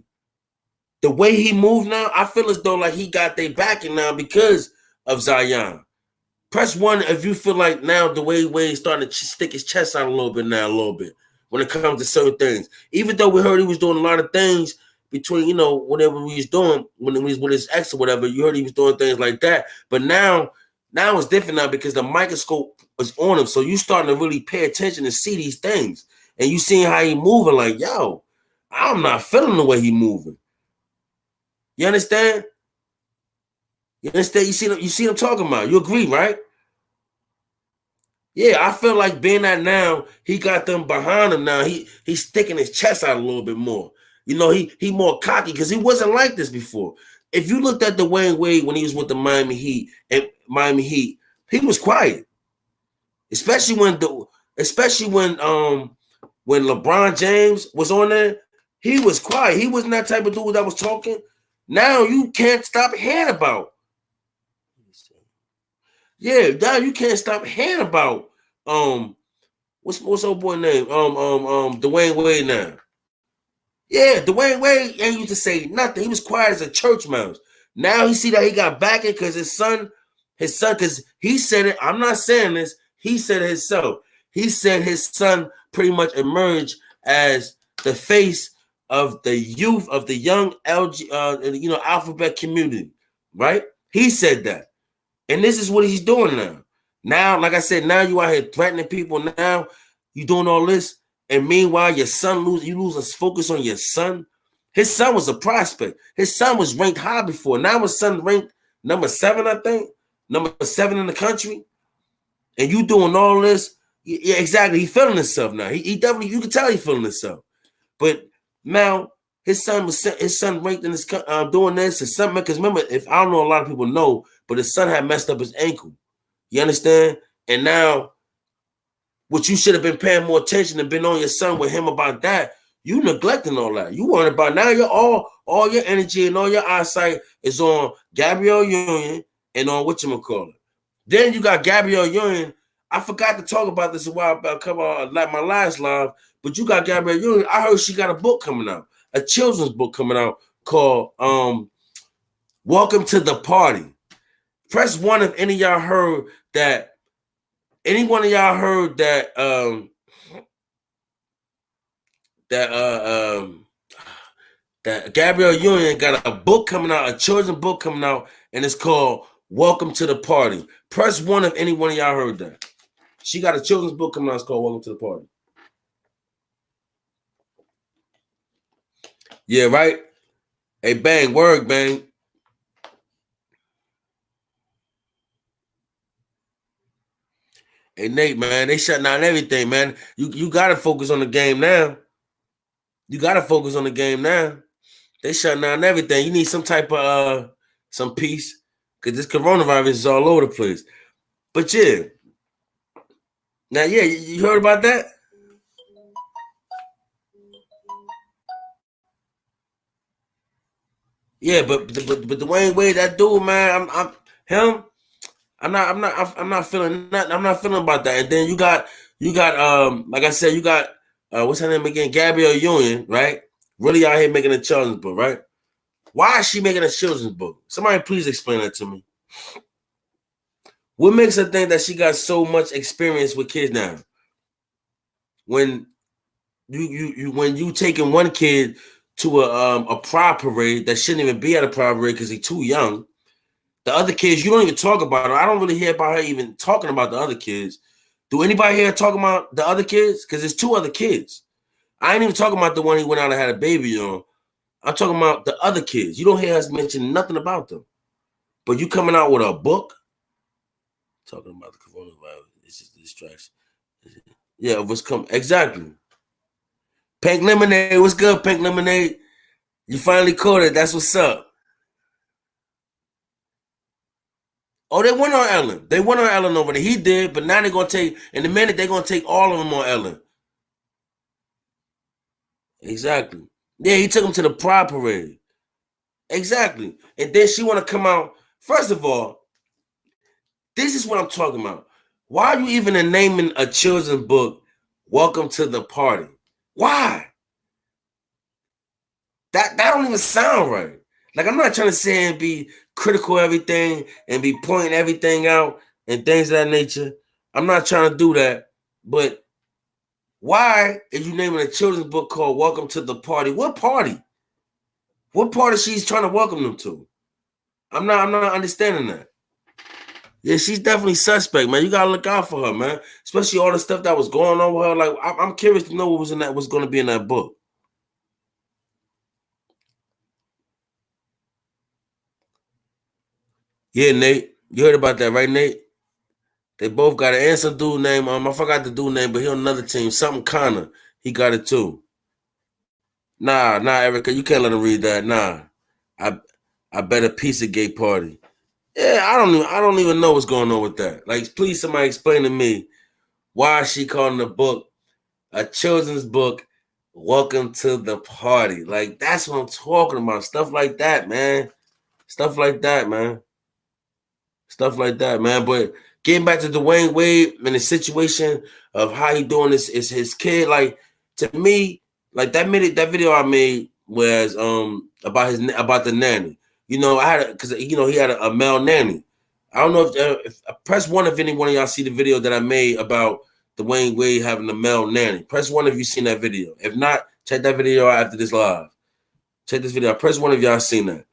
The way he moved now, I feel as though like he got their backing now because of Zion. Press 1 if you feel like now the way Wade's starting to stick his chest out a little bit when it comes to certain things. Even though we heard he was doing a lot of things between, you know, whatever he was doing when he was with his ex or whatever, you heard he was doing things like that. But now it's different now because the microscope is on him. So you starting to really pay attention and see these things. And you seeing how he moving like, yo, I'm not feeling the way he moving. You understand? You understand? You see what I'm talking about. You agree, right? Yeah, I feel like being that now, he got them behind him now. He's sticking his chest out a little bit more. You know, he more cocky because he wasn't like this before. If you looked at the Wayne Wade when he was with the Miami Heat, he was quiet. Especially when LeBron James was on there, he was quiet. He wasn't that type of dude that was talking. Now you can't stop hearing about. Yeah, now you can't stop hearing about what's old boy name? Dwayne Wade now. Yeah, Dwayne Wade ain't used to say nothing. He was quiet as a church mouse. Now he see that he got backing because his son, because he said it. I'm not saying this. He said it himself. He said his son pretty much emerged as the face of the youth of the young alphabet community, right? He said that. And this is what he's doing now. Now, like I said, now you out here threatening people. Now you doing all this. And meanwhile, your son you lose focus on your son. His son was a prospect. His son was ranked high before. Now his son ranked number 7, I think. Number 7 in the country. And you doing all this. Yeah, exactly. He feeling himself now. He definitely, you can tell he feeling himself. But now his son ranked in this doing this or something. Because remember, if I don't know, a lot of people know, but his son had messed up his ankle. You understand? And now, what you should have been paying more attention and been on your son with him about that, you neglecting all that. You worrying about now you're all your energy and all your eyesight is on Gabrielle Union and on whatchamacallit. Then you got Gabrielle Union. I forgot to talk about this a while back, like my last live, but you got Gabrielle Union. I heard she got a book coming out, a children's book coming out called Welcome to the Party. Press 1 if any of y'all heard that. Any one of y'all heard that that Gabrielle Union got a book coming out, a children's book coming out, and it's called Welcome to the Party. Press 1 if any one of y'all heard that. She got a children's book coming out. It's called Welcome to the Party. Yeah, right? Hey, bang, word, bang. Hey, Nate, man, they shutting down everything, man. You got to focus on the game now. You got to focus on the game now. They shutting down everything. You need some type of some peace because this coronavirus is all over the place. But yeah. Now, yeah, you heard about that? Yeah, but Dwayne Wade, that dude, man, I'm not feeling nothing. I'm not feeling about that. And then you got like I said, you got what's her name again? Gabrielle Union, right? Really out here making a children's book, right? Why is she making a children's book? Somebody please explain that to me. What makes her think that she got so much experience with kids now? When you taking one kid to a pride parade that shouldn't even be at a pride parade because he's too young, The other kids, you don't even talk about her. I don't really hear about her even talking about the other kids. Do anybody here talking about the other kids? Because there's 2 other kids. I ain't even talking about the one he went out and had a baby on. I'm talking about the other kids. You don't hear us mention nothing about them. But you coming out with a book talking about the coronavirus. It's just a distraction. Yeah, what's coming? Exactly. Pink Lemonade, what's good, Pink Lemonade? You finally caught it. That's what's up. Oh, they went on Ellen. They went on Ellen over there. He did, but now they're going to take, in a minute, they're going to take all of them on Ellen. Exactly. Yeah, he took him to the Pride Parade. Exactly. And then she want to come out. First of all, this is what I'm talking about. Why are you even naming a children's book, Welcome to the Party? Why? That don't even sound right. Like, I'm not trying to say and be critical of everything and be pointing everything out and things of that nature. I'm not trying to do that. But why are you naming a children's book called Welcome to the Party? What party? What party she's trying to welcome them to? I'm not understanding that. Yeah, she's definitely suspect, man. You gotta look out for her, man. Especially all the stuff that was going on with her. Like, I'm curious to know what was going to be in that book. Yeah, Nate, you heard about that, right, Nate? They both got an answer dude name. I forgot the dude name, but he on another team. Something Connor. He got it too. Nah, Erica, you can't let him read that. Nah, I bet a pizza gate party. Yeah, I don't even know what's going on with that. Like, please, somebody explain to me why is she calling the book a children's book? Welcome to the party. Like, that's what I'm talking about. Stuff like that, man. Stuff like that, man. Stuff like that, man. But getting back to Dwayne Wade and the situation of how he doing this is his kid. Like, to me, like that video I made was about the nanny. You know, I had because he had a male nanny. I don't know if press 1 if any one of y'all see the video that I made about Dwayne Wade having a male nanny. Press 1 if you seen that video. If not, check that video out after this live. Check this video out. Press 1 if y'all seen that.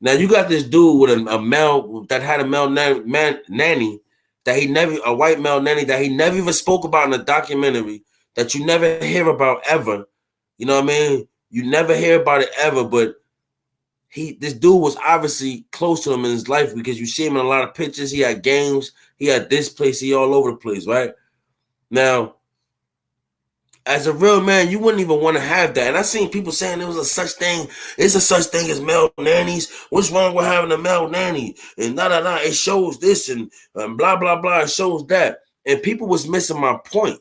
Now you got this dude with a male that had a male nanny that he never, a white male nanny that he never even spoke about in a documentary that you never hear about ever. You know what I mean? You never hear about it ever, but this dude was obviously close to him in his life because you see him in a lot of pictures. He had games. He had this place. He all over the place, right? Now, as a real man, you wouldn't even want to have that. And I seen people saying there was a such thing. It's a such thing as male nannies. What's wrong with having a male nanny? And it shows this and blah, blah, blah. It shows that. And people was missing my point.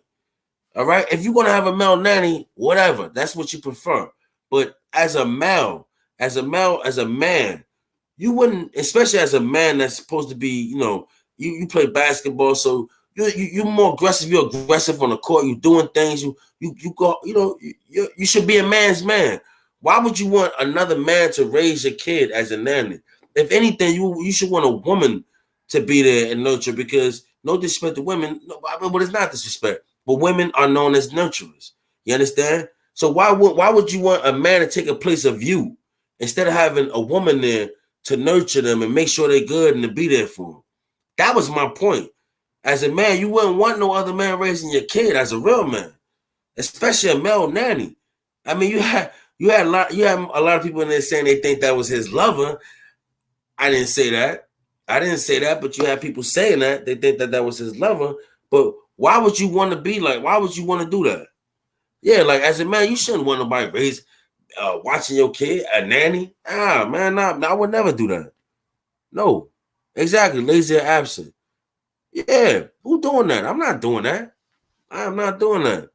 All right. If you're going to have a male nanny, whatever. That's what you prefer. But as a man, you wouldn't, especially as a man that's supposed to be, you play basketball, so you're more aggressive. You're aggressive on the court. You're doing things. You go. You should be a man's man. Why would you want another man to raise your kid as a nanny? If anything, you should want a woman to be there and nurture. Because no disrespect to women, but it's not disrespect. But women are known as nurturers. You understand? So why would you want a man to take a place of you instead of having a woman there to nurture them and make sure they're good and to be there for them? That was my point. As a man, you wouldn't want no other man raising your kid as a real man, especially a male nanny. I mean, you had a lot of people in there saying they think that was his lover. I didn't say that. But you had people saying that they think that was his lover. But why would you want to be like? Why would you want to do that? Yeah, like as a man, you shouldn't want nobody watching your kid, a nanny. Man, I would never do that. No, exactly. Lazy or absent. Yeah, who doing that? I'm not doing that. I am not doing that.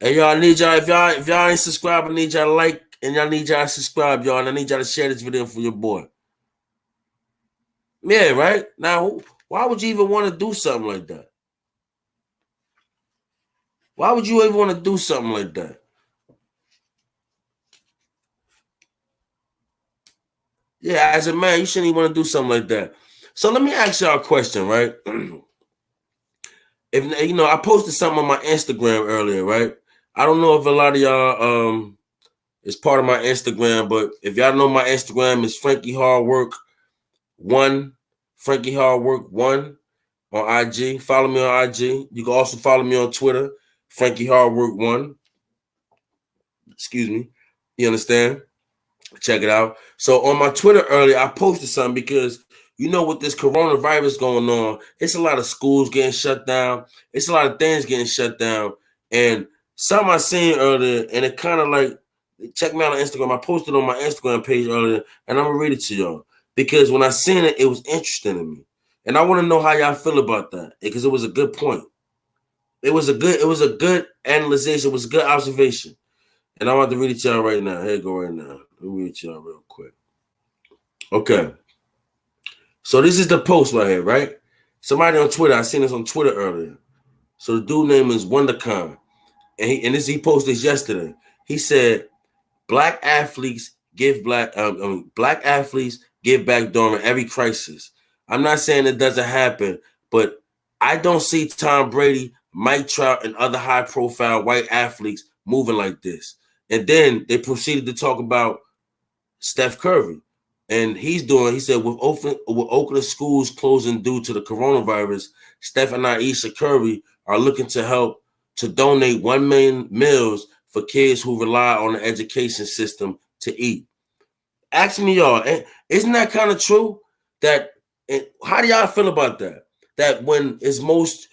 And y'all need y'all, if y'all ain't subscribed, I need y'all to like, and y'all need y'all to subscribe, y'all, and I need y'all to share this video for your boy. Yeah, right? Now, why would you even want to do something like that? Why would you even want to do something like that? Yeah, as a man, you shouldn't even want to do something like that. So let me ask y'all a question, right? If I posted something on my Instagram earlier, right? I don't know if a lot of y'all is part of my Instagram, but if y'all know my Instagram is Frankiehardwork. 1, Frankie Hardwork 1 on IG. Follow me on IG. You can also follow me on Twitter, Frankie Hardwork 1. Excuse me. You understand? Check it out. So on my Twitter earlier, I posted something because you know with this coronavirus going on, it's a lot of schools getting shut down. It's a lot of things getting shut down. And something I seen earlier, and it kind of like, check me out on Instagram. I posted on my Instagram page earlier, and I'm gonna read it to y'all because when I seen it, it was interesting to me, and I want to know how y'all feel about that because it was a good point. It was a good analyzation. It was a good observation, and I want to read it to y'all right now. Here you go right now. Let me read it to y'all real quick. Okay, so this is the post right here, right? Somebody on Twitter. I seen this on Twitter earlier. So the dude name is WonderCon, and he posted this yesterday. He said, Black athletes give back during every crisis. I'm not saying it doesn't happen, but I don't see Tom Brady, Mike Trout, and other high-profile white athletes moving like this. And then they proceeded to talk about Steph Curry. And he said, with Oakland schools closing due to the coronavirus, Steph and Aisha Curry are looking to help to donate 1 million meals for kids who rely on the education system to eat. Ask me, y'all, isn't that kind of true? How do y'all feel about that? That when it's most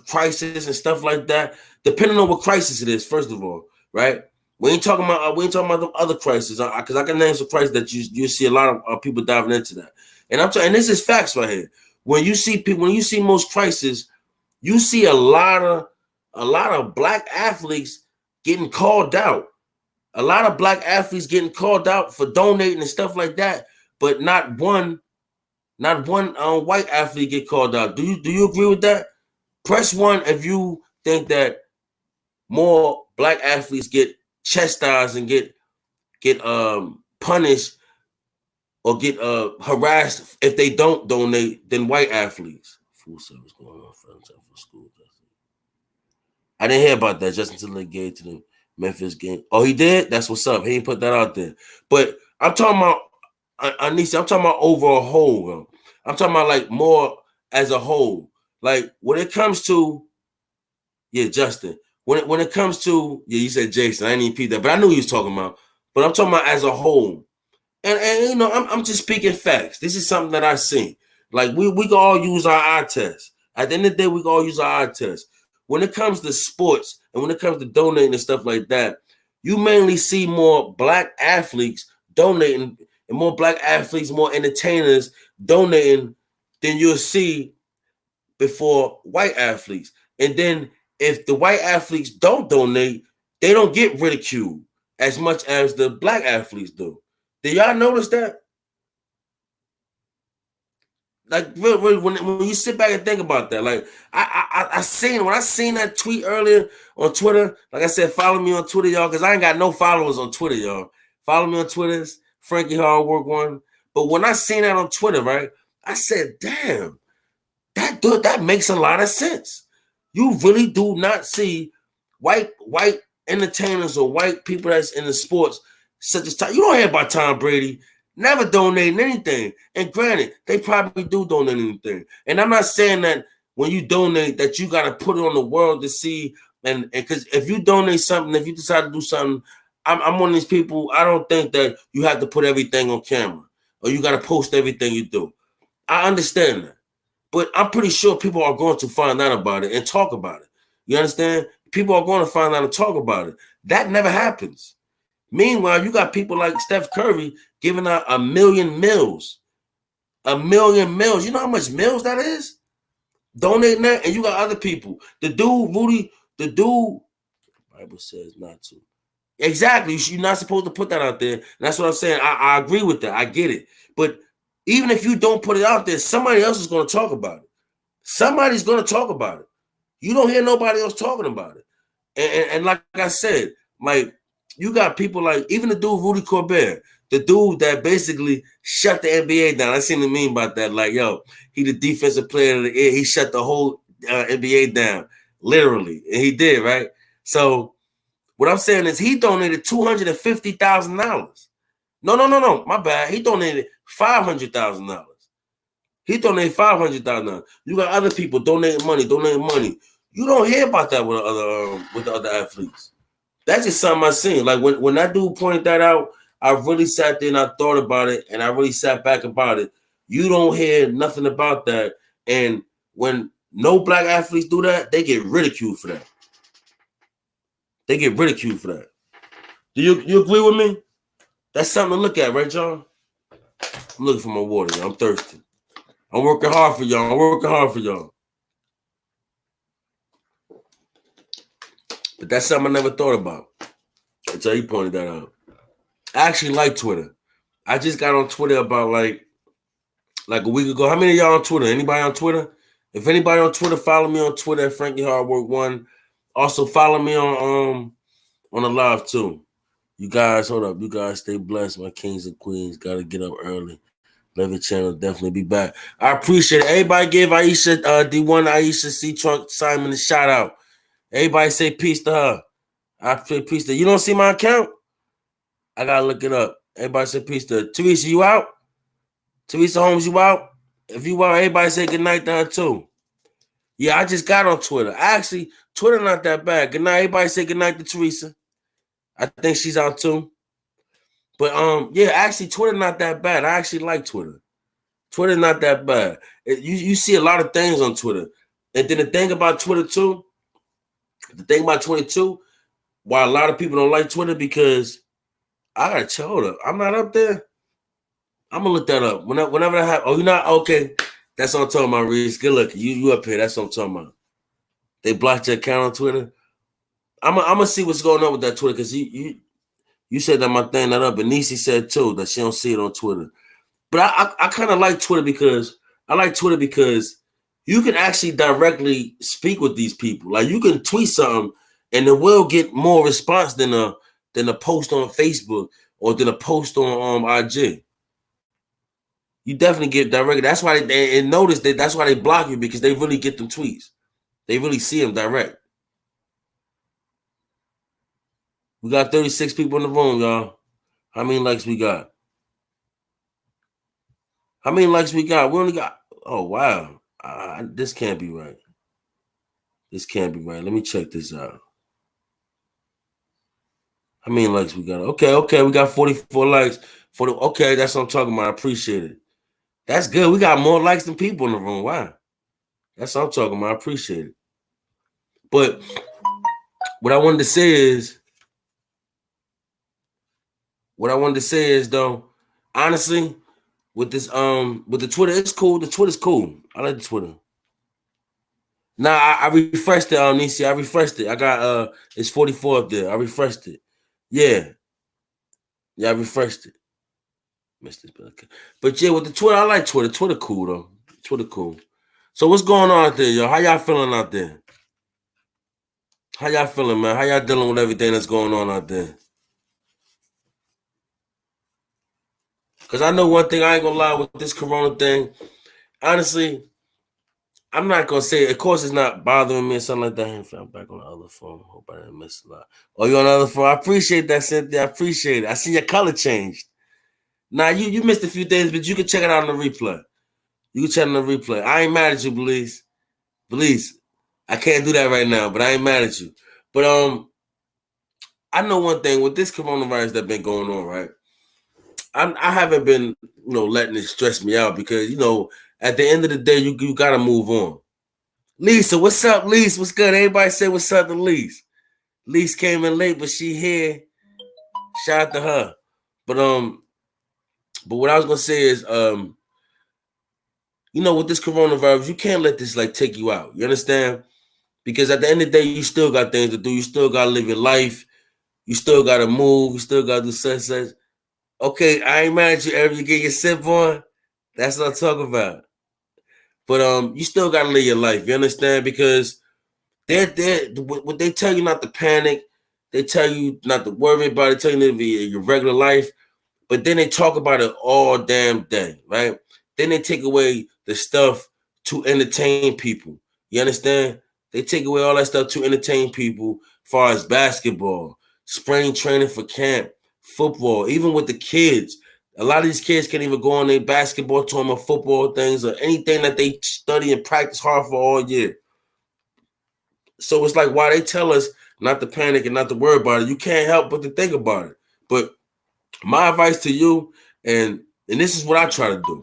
crisis and stuff like that, depending on what crisis it is, first of all, right? We ain't talking about the other crises, because I can name some crises that you see a lot of people diving into that. And and this is facts right here. When you see most crises, you see a lot of black athletes getting called out. A lot of black athletes getting called out for donating and stuff like that, but not one white athlete get called out. Do you agree with that? Press 1 if you think that more black athletes get chastised and get punished or get harassed if they don't donate than white athletes. Full service going on for school. I didn't hear about that just until they gave to the Memphis game. Oh, he did? That's what's up. He didn't put that out there. But I'm talking about, Anissa, I'm talking about over a whole. I'm talking about like more as a whole. Like when it comes to, Justin. When it comes to, you said Jason. I didn't even repeat that, but I knew he was talking about. But I'm talking about as a whole. And you know, I'm just speaking facts. This is something that I seen. Like we can all use our eye test. At the end of the day, we can all use our eye test. When it comes to sports and when it comes to donating and stuff like that, you mainly see more black athletes donating and more black athletes, more entertainers donating than you'll see before white athletes. And then if the white athletes don't donate, they don't get ridiculed as much as the black athletes do. Did y'all notice that? Like really, when you sit back and think about that, like I seen that tweet earlier on Twitter. Like I said, follow me on Twitter, y'all, because I ain't got no followers on Twitter, y'all. Follow me on Twitter, Frankie Hardwork 1. But when I seen that on Twitter, right, I said, damn, that makes a lot of sense. You really do not see white entertainers or white people that's in the sports such as Tom. You don't hear about Tom Brady never donating anything. And granted, they probably do donate anything. And I'm not saying that when you donate that you got to put it on the world to see. And because if you donate something, if you decide to do something, I'm one of these people. I don't think that you have to put everything on camera or you got to post everything you do. I understand that. But I'm pretty sure people are going to find out about it and talk about it. You understand? People are going to find out and talk about it. That never happens. Meanwhile, you got people like Steph Curry giving out 1 million meals. 1 million meals. You know how much meals that is? Donating that. And you got other people. The dude, the Bible says not to. Exactly. You're not supposed to put that out there. And that's what I'm saying. I agree with that. I get it. But even if you don't put it out there, somebody else is going to talk about it. Somebody's going to talk about it. You don't hear nobody else talking about it. And like I said, like you got people like even the dude Rudy Gobert, the dude that basically shut the NBA down. I seen the meme about that. Like, yo, he the defensive player of the year. He shut the whole NBA down, literally. And he did, right? So what I'm saying is he donated $250,000. No. My bad. He donated $500,000. He donated $500,000. You got other people donating money. You don't hear about that with the other athletes. That's just something I seen. Like when that dude pointed that out, I really sat there and I thought about it, and I really sat back about it. You don't hear nothing about that, and when no black athletes do that, they get ridiculed for that. Do you agree with me? That's something to look at, right, John? I'm looking for my water, y'all. I'm thirsty. I'm working hard for y'all. But that's something I never thought about until he pointed that out. I actually like Twitter. I just got on Twitter about like a week ago. How many of y'all on Twitter? Anybody on Twitter? If anybody on Twitter, follow me on Twitter at Frankiehardworkshow. Also follow me on the live too. You guys, hold up. You guys stay blessed, my kings and queens. Gotta get up early. Love your channel. Definitely be back. I appreciate it. Everybody give Aisha, D1 Aisha C Trunk Simon a shout out. Everybody say peace to her. I say peace to her. You don't see my account? I gotta look it up. Everybody say peace to her. Teresa, you out? Teresa Holmes, you out? If you out, everybody say good night to her too. Yeah, I just got on Twitter. Actually, Twitter not that bad. Good night. Everybody say good night to Teresa. I think she's out too. But yeah, actually, Twitter not that bad. I actually like Twitter. Twitter not that bad. You see a lot of things on Twitter. And then the thing about Twitter too, why a lot of people don't like Twitter, because I gotta tell her, I'm not up there. I'm gonna look that up. Whenever that happens. Oh, you're not? Okay. That's what I'm talking about, Reese. Good luck. You up here. That's what I'm talking about. They blocked your account on Twitter. I'm gonna see what's going on with that Twitter, because you said that my thing not up, and Nisi said too that she don't see it on Twitter. But I kind of like Twitter because you can actually directly speak with these people. Like you can tweet something and it will get more response than a post on Facebook or than a post on IG. You definitely get direct. That's why they notice that. That's why they block you, because they really get them tweets. They really see them direct. We got 36 people in the room, y'all. How many likes we got? How many likes we got? We only got. Oh wow, this can't be right. This can't be right. Let me check this out. How many likes we got? Okay, we got 44 likes. Okay, that's what I'm talking about. I appreciate it. That's good. We got more likes than people in the room. Wow. That's what I'm talking about. I appreciate it. But what I wanted to say is though, honestly, with this with the Twitter, it's cool. The Twitter's cool. I like the Twitter. Nah, I refreshed it, Nisi. I refreshed it. I got it's 44 up there. I refreshed it. Yeah, I refreshed it. Missed this, but yeah, with the Twitter, I like Twitter. Twitter cool though. Twitter cool. So what's going on out there, yo? How y'all feeling out there? How y'all feeling, man? How y'all dealing with everything that's going on out there? Because I know one thing, I ain't gonna lie, with this corona thing, honestly, I'm not gonna say, of course it's not bothering me or something like that. I'm back on the other phone. Hope I didn't miss a lot. Oh, you on the other phone? I appreciate that, Cynthia. I appreciate it. I see your color changed. Now you missed a few days, but you can check it out on the replay. You can check it on the replay. I ain't mad at you, Belize. I can't do that right now, but I ain't mad at you. But I know one thing with this coronavirus that's been going on, right? I haven't been, letting it stress me out, because at the end of the day, you gotta move on. Lisa, what's up, Lisa? What's good? Everybody say what's up to Lisa. Lisa came in late, but she here. Shout out to her. But what I was gonna say is, with this coronavirus, you can't let this take you out. You understand? Because at the end of the day, you still got things to do. You still gotta live your life. You still gotta move. You still gotta do such. Okay, I ain't mad at you. Ever you get your sip on, that's what I'm talking about. But you still gotta live your life. You understand? Because what they tell you not to panic, they tell you not to worry about it, tell you to live your regular life. But then they talk about it all damn day, right? Then they take away the stuff to entertain people. You understand? They take away all that stuff to entertain people, as far as basketball, spring training for camp, football, even with the kids. A lot of these kids can't even go on their basketball tournament, football things, or anything that they study and practice hard for all year. So it's like, why they tell us not to panic and not to worry about it, you can't help but to think about it. But my advice to you, and this is what I try to do.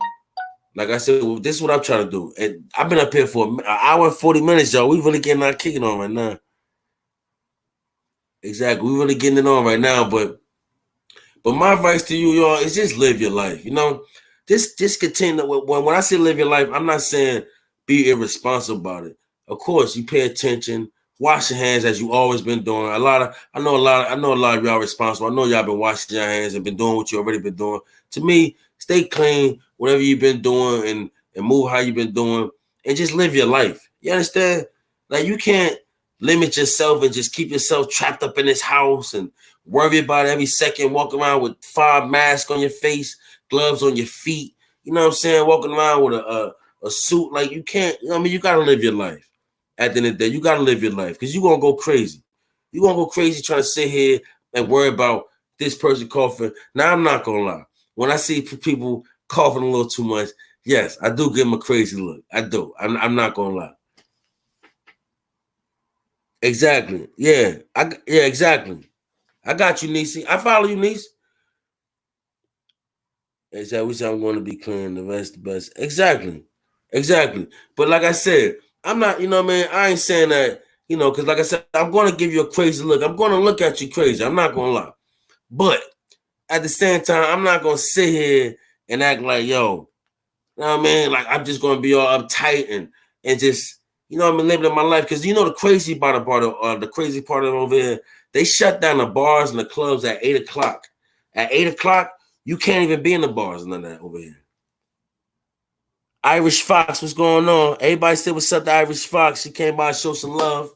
Like I said, this is what I'm trying to do. And I've been up here for an hour and 40 minutes, y'all. We really getting our kicking on right now. Exactly. We really getting it on right now. But my advice to you, y'all, is just live your life. You know, just continue. When I say live your life, I'm not saying be irresponsible about it. Of course, you pay attention, wash your hands as you always been doing. I know a lot of y'all responsible. I know y'all been washing your hands and been doing what you already been doing. To me, stay clean, whatever you've been doing, and move how you've been doing, and just live your life. You understand? Like, you can't limit yourself and just keep yourself trapped up in this house and worry about it every second, walk around with 5 masks on your face, gloves on your feet. You know what I'm saying? Walking around with a suit. Like, you can't, I mean, you got to live your life. At the end of the day, you got to live your life, because you're going to go crazy. You're going to go crazy trying to sit here and worry about this person coughing. Now, I'm not going to lie. When I see people coughing a little too much, yes, I do give them a crazy look. I do. I'm not going to lie. Exactly. Yeah. Exactly. I got you, Niecy. I follow you, Niece. Exactly. We say I'm going to be clean. The rest the best. Exactly. But like I said, I'm not, you know what I mean? I ain't saying that, you know, because like I said, I'm going to give you a crazy look. I'm going to look at you crazy. I'm not going to lie. But at the same time, I'm not going to sit here and act like, yo, you know what I mean? Like, I'm just going to be all uptight and just, you know what I mean, living my life. Because, you know, the crazy part of over here, they shut down the bars and the clubs at 8 o'clock. At 8 o'clock, you can't even be in the bars and none of that over here. Irish Fox, what's going on? Everybody said what's up to Irish Fox. She came by to show some love.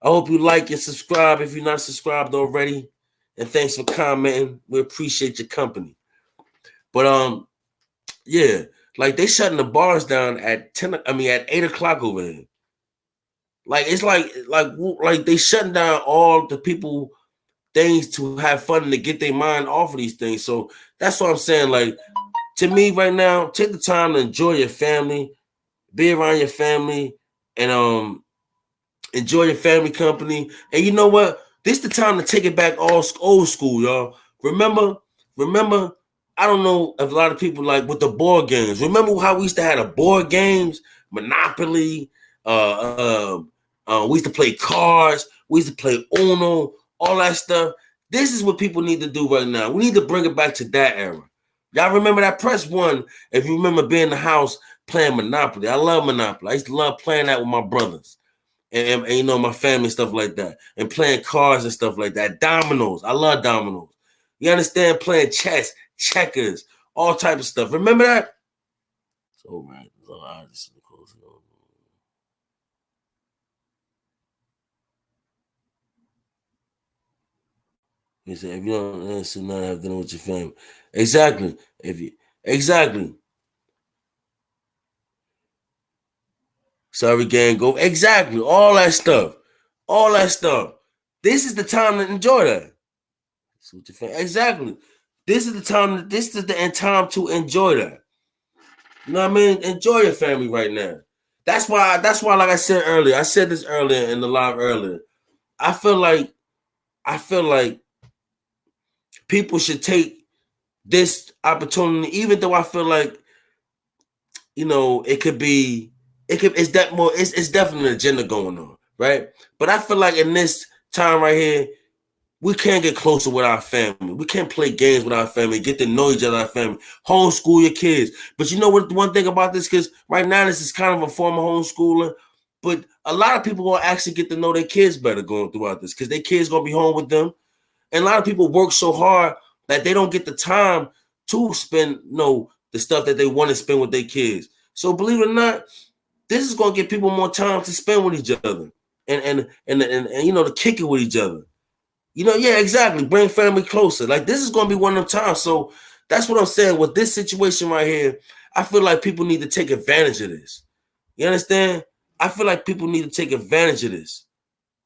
I hope you like and subscribe if you're not subscribed already. And thanks for commenting. We appreciate your company. But yeah, like, they shutting the bars down at 8 o'clock over here. Like, it's like they shutting down all the people things to have fun and to get their mind off of these things. So that's what I'm saying. Like, to me right now, take the time to enjoy your family, be around your family, and enjoy your family company. And you know what? This is the time to take it back all old school, y'all. Remember, I don't know if a lot of people, like, with the board games. Remember how we used to have the board games, Monopoly, we used to play cards, we used to play Uno, all that stuff. This is what people need to do right now. We need to bring it back to that era. Y'all remember that? Press 1 if you remember being in the house playing Monopoly. I love Monopoly. I used to love playing that with my brothers and you know, my family, stuff like that, and playing cards and stuff like that. Dominoes. I love dominoes. You understand? Playing chess, checkers, all type of stuff. Remember that? So right. He said, if you don't sit down and have dinner with your family. Exactly. Exactly. Sorry, gang, go. Exactly. All that stuff. This is the time to enjoy that. Exactly. This is the time. This is the time to enjoy that. You know what I mean? Enjoy your family right now. That's why, like I said earlier, I said this earlier in the live earlier. I feel like people should take this opportunity, even though I feel like, you know, it's definitely an agenda going on, right? But I feel like in this time right here, we can't get closer with our family. We can't play games with our family, get to know each other, our family, homeschool your kids. But you know what? One thing about this, because right now this is kind of a form of homeschooling, but a lot of people will actually get to know their kids better going throughout this, because their kids going to be home with them. And a lot of people work so hard that they don't get the time to spend, the stuff that they want to spend with their kids. So believe it or not, this is going to give people more time to spend with each other and you know, to kick it with each other. You know, yeah, exactly. Bring family closer. Like, this is going to be one of them times. So that's what I'm saying. With this situation right here, I feel like people need to take advantage of this. You understand? I feel like people need to take advantage of this.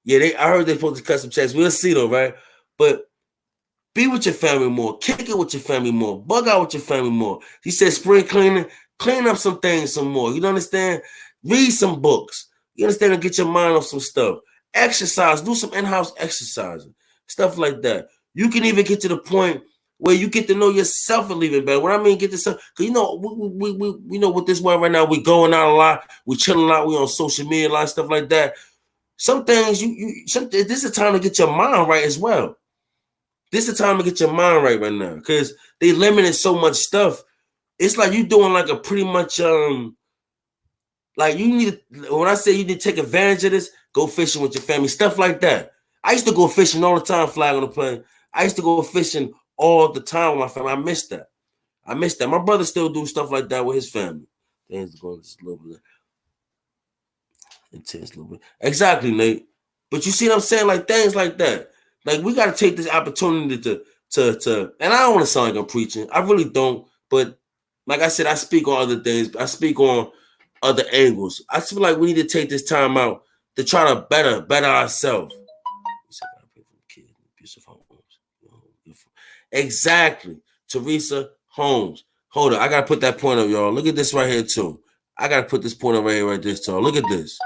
Yeah, I heard they're supposed to cut some checks. We'll see though, right? But Be with your family more. Kick it with your family more. Bug out with your family more. He said spring cleaning. Clean up some things some more. You understand? Read some books. You understand? And get your mind off some stuff. Exercise. Do some in-house exercising. Stuff like that. You can even get to the point where you get to know yourself a little bit better. What I mean, get to some, because you know, we know with this world right now, we going out a lot, we chilling a lot, we on social media, a lot of stuff like that. Some things this is a time to get your mind right as well. This is a time to get your mind right now, because they limited so much stuff. It's like you doing like a pretty much like you need, when I say you need to take advantage of this, go fishing with your family, stuff like that. I used to go fishing all the time, flag on the plane. I used to go fishing all the time with my family. I miss that. My brother still do stuff like that with his family. Things going just a little bit intense, a little bit. Exactly, Nate. But you see what I'm saying? Like things like that. Like we got to take this opportunity to. And I don't want to sound like I'm preaching. I really don't. But like I said, I speak on other things. I speak on other angles. I feel like we need to take this time out to try to better ourselves. Exactly. Teresa Holmes. Hold on. I got to put that point up, y'all. Look at this right here, too. I got to put this point up right here, right this, too. Look at this.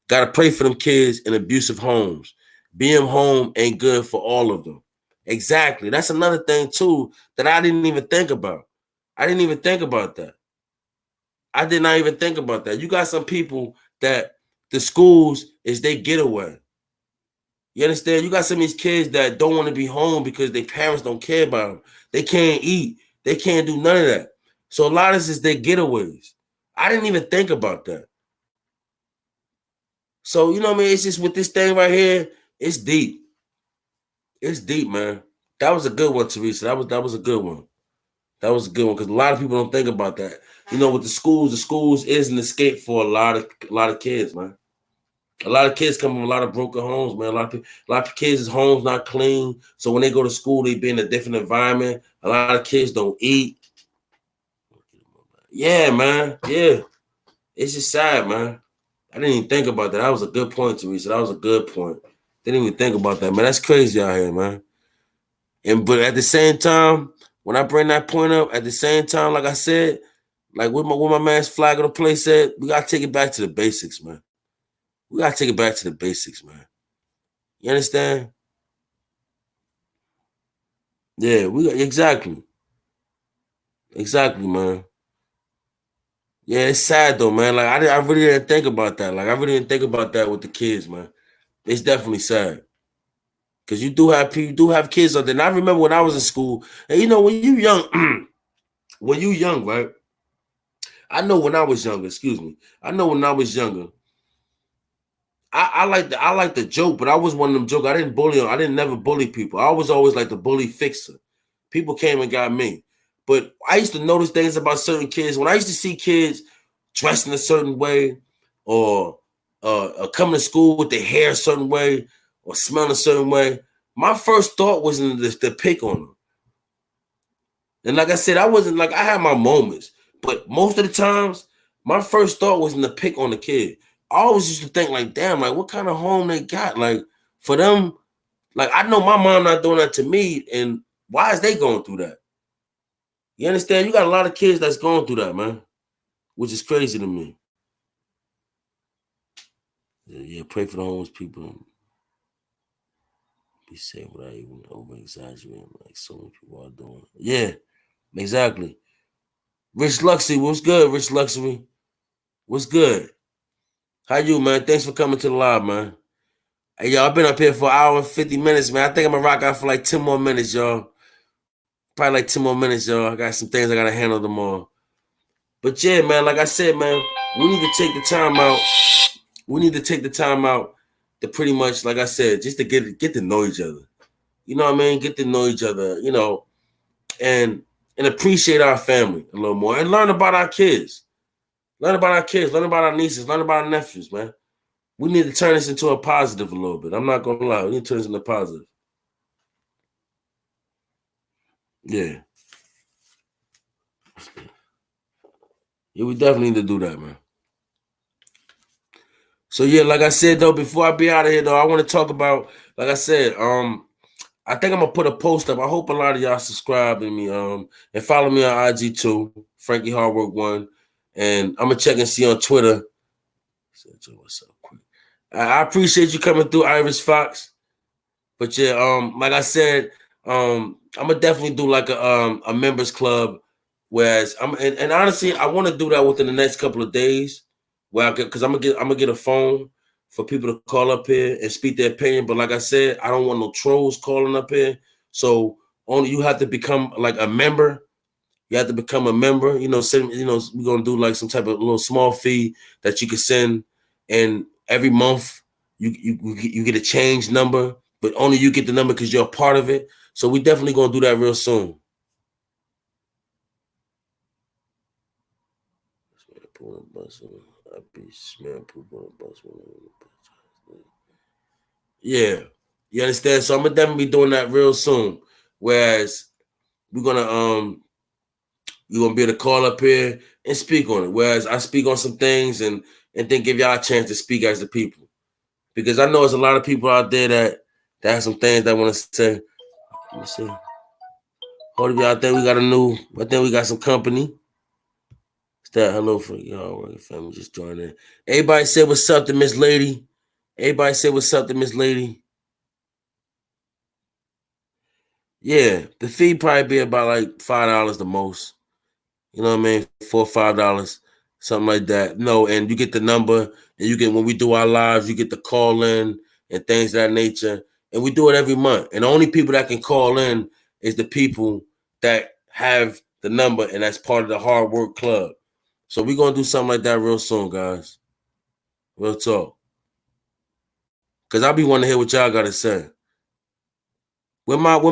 Got to pray for them kids in abusive homes. Being home ain't good for all of them. Exactly. That's another thing, too, that I didn't even think about. I didn't even think about that. I did not even think about that. You got some people that the schools is their getaway. You understand? You got some of these kids that don't want to be home because their parents don't care about them. They can't eat. They can't do none of that. So a lot of this is their getaways. I didn't even think about that. So, you know what I mean? It's just with this thing right here, it's deep. It's deep, man. That was a good one, Teresa. That was a good one. That was a good one because a lot of people don't think about that. You know, with the schools is an escape for a lot of kids, man. A lot of kids come from a lot of broken homes, man. A lot of kids' homes not clean. So when they go to school, they be in a different environment. A lot of kids don't eat. Yeah, man. Yeah. It's just sad, man. I didn't even think about that. That was a good point, Teresa. That was a good point. Didn't even think about that, man. That's crazy out here, man. But at the same time, when I bring that point up, at the same time, like I said, like what my man's flag on the play said, we gotta take it back to the basics, man. We gotta take it back to the basics, man. You understand? Yeah, exactly, man. Yeah, it's sad though, man. Like I really didn't think about that. Like I really didn't think about that with the kids, man. It's definitely sad. Cause you do have kids out there. And I remember when I was in school, and you know, when you young, right? I know when I was younger, I know when I was younger. I like the joke, but I was one of them joke. I didn't never bully people. I was always like the bully fixer. People came and got me. But I used to notice things about certain kids. When I used to see kids dressed in a certain way or coming to school with their hair a certain way or smelling a certain way, my first thought was to pick on them. And like I said, I wasn't like, I had my moments, but most of the times, my first thought wasn't to pick on the kid. I always used to think like, damn, like what kind of home they got? Like for them, like I know my mom not doing that to me, and why is they going through that? You understand? You got a lot of kids that's going through that, man, which is crazy to me. Yeah, pray for the homeless people. Be safe without even over exaggerating like so many people are doing. Yeah, exactly. Rich Luxury, what's good, Rich Luxury? What's good? How you, man? Thanks for coming to the live, man. Hey, y'all, I've been up here for an hour and 50 minutes, man. I think I'm going to rock out for like 10 more minutes, y'all. Probably like 10 more minutes, y'all. I got some things I got to handle tomorrow. But yeah, man, like I said, man, we need to take the time out. We need to take the time out to pretty much, like I said, just to get to know each other. You know what I mean? Get to know each other, you know, and appreciate our family a little more and learn about our kids. Learn about our kids, learn about our nieces, learn about our nephews, man. We need to turn this into a positive a little bit. I'm not going to lie. We need to turn this into a positive. Yeah. Yeah, we definitely need to do that, man. So, yeah, like I said, though, before I be out of here, though, I want to talk about, like I said, I think I'm gonna put a post up. I hope a lot of y'all subscribe to me. And follow me on IG too, Frankiehardwork1. And I'm gonna check and see on Twitter. What's up, quick? I appreciate you coming through, Iris Fox. But yeah, like I said, I'm gonna definitely do like a members club. Whereas and honestly, I want to do that within the next couple of days. Where because I'm gonna get a phone for people to call up here and speak their opinion. But like I said, I don't want no trolls calling up here. So only you have to become like a member. You have to become a member. You know, we're gonna do like some type of little small fee that you can send, and every month you get a change number, but only you get the number because you're a part of it. So we definitely gonna do that real soon. Yeah, you understand? So I'm gonna definitely be doing that real soon. Whereas we're gonna be able to call up here and speak on it. Whereas I speak on some things and then give y'all a chance to speak as the people. Because I know there's a lot of people out there that have some things that want to say. Let me see. Hold up, y'all. I think we got some company. Hello for y'all, family. Just join in. Everybody say what's up to Miss Lady. Everybody say what's up to Miss Lady. Yeah, the fee probably be about like $5 the most. You know what I mean? $4 or $5, something like that. No, and you get the number, and you get when we do our lives, you get the call in and things of that nature. And we do it every month. And the only people that can call in is the people that have the number, and that's part of the Hard Work Club. So we're gonna do something like that real soon, guys. Real talk. Cause I'll be wanting to hear what y'all gotta say. My mods,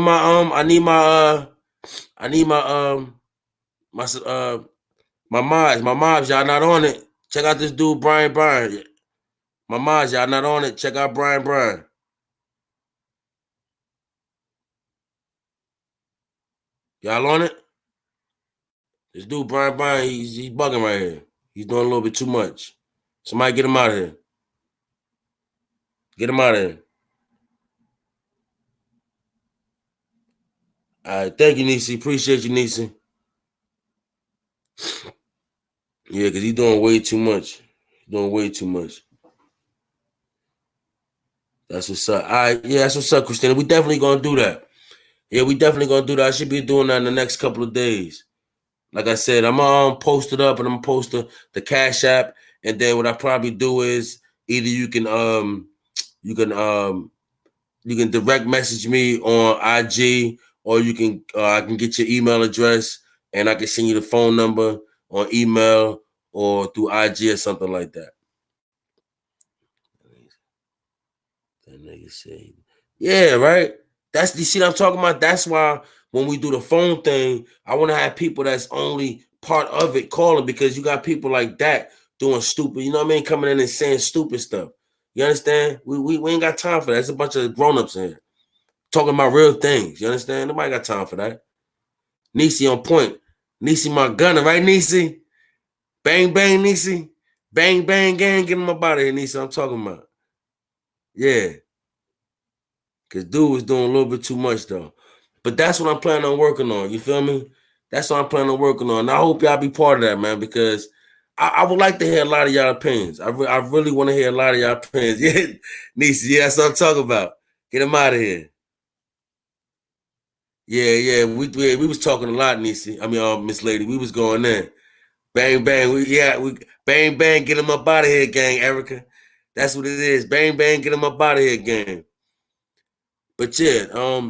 y'all not on it. Check out this dude, Brian. My mods, y'all not on it. Check out Brian. Y'all on it? This dude, Brian, he's bugging right here. He's doing a little bit too much. Somebody get him out of here. Get him out of here. All right, thank you, Nisi. Appreciate you, Nisi. Yeah, because he's doing way too much. That's what's up. All right, yeah, that's what's up, Christina. We definitely gonna do that. Yeah, we definitely gonna do that. I should be doing that in the next couple of days. Like I said, I'm gonna post it up and I'm gonna post the Cash App, and then what I probably do is either you can direct message me on IG, or you can I can get your email address and I can send you the phone number on email or through IG or something like that. That nigga say, yeah, right. That's you see what I'm talking about. That's why when we do the phone thing, I want to have people that's only part of it calling, because you got people like that doing stupid. You know what I mean? Coming in and saying stupid stuff. You understand? We ain't got time for that. There's a bunch of grown-ups in here talking about real things. You understand? Nobody got time for that. Nisi on point. Nisi my gunner, right, Nisi? Bang, bang, Nisi. Bang, bang, gang. Get him up out of here, Nisi. I'm talking about. Yeah. Because dude was doing a little bit too much, though. But that's what I'm planning on working on. You feel me? That's what I'm planning on working on. And I hope y'all be part of that, man, because I would like to hear a lot of y'all opinions. I really want to hear a lot of y'all opinions. Yeah, Nisi, yeah, that's what I'm talking about. Get him out of here. Yeah, we was talking a lot, Nisi. I mean, Miss Lady, we was going in. Bang, bang, we bang, bang, get him up out of here, gang, Erica. That's what it is. Bang, bang, get him up out of here, gang. But yeah,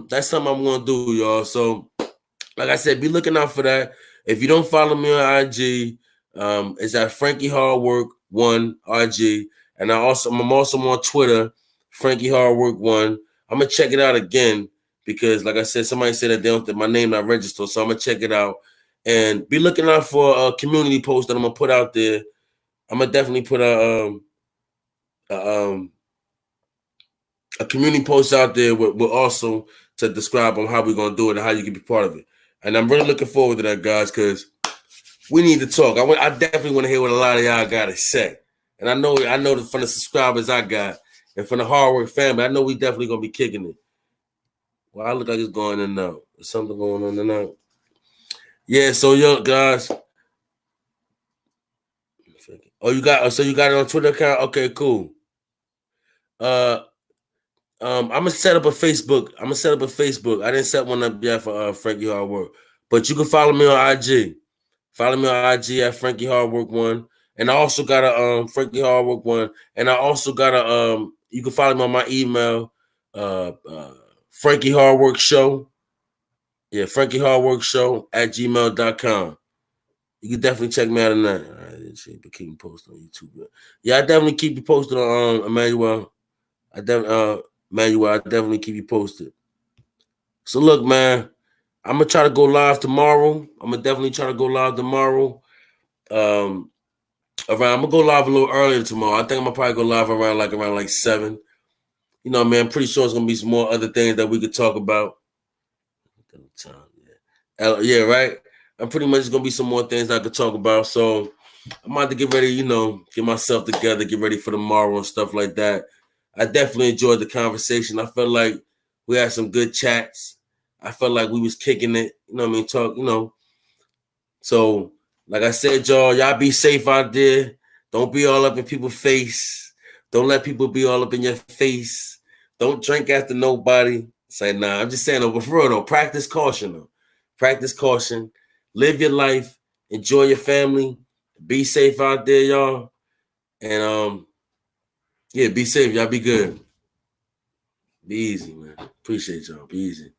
that's something I'm gonna do, y'all. So, like I said, be looking out for that. If you don't follow me on IG, it's at Frankiehardwork1 RG, and I'm also on Twitter, Frankiehardwork1. I'm gonna check it out again because, like I said, somebody said that my name not registered, so I'm gonna check it out and be looking out for a community post that I'm gonna put out there. I'm gonna definitely put a community post out there with also to describe on how we're gonna do it and how you can be part of it. And I'm really looking forward to that, guys, because we need to talk. I definitely want to hear what a lot of y'all got to say. And I know that from the subscribers I got and from the hard work family, I know we definitely gonna be kicking it. Well, I look like it's going in and out. There's something going on in and out. Yeah, so yo, guys. Oh, you got it on Twitter account? Okay, cool. I'm gonna set up a Facebook. I didn't set one up yet for Frankie Hard Work. But you can follow me on IG. Follow me on IG at Frankie Hard Work 1. And I also got a Frankie Hard Work 1. And I also got a you can follow me on my email, Frankiehardworkshow. Yeah, Frankiehardworkshow at gmail.com. You can definitely check me out on that. All right, keep me posted on YouTube. Yeah, I definitely keep you posted on Emmanuel. Manuel, I definitely keep you posted. So look, man, I'm gonna try to go live tomorrow. I'm gonna I'm gonna go live a little earlier tomorrow. I think I'm gonna probably go live around like 7. You know, man, I'm pretty sure it's gonna be some more other things that we could talk about. Yeah, right. I'm pretty much gonna be some more things I could talk about. So I'm about to get ready, get myself together, get ready for tomorrow and stuff like that. I definitely enjoyed the conversation. I felt like we had some good chats. I felt like we was kicking it. You know what I mean? So, like I said, y'all be safe out there. Don't be all up in people's face. Don't let people be all up in your face. Don't drink after nobody. Say, nah, I'm just saying, but for real, though, practice caution, though. Practice caution. Live your life. Enjoy your family. Be safe out there, y'all. And, yeah, be safe. Y'all be good. Be easy, man. Appreciate y'all. Be easy.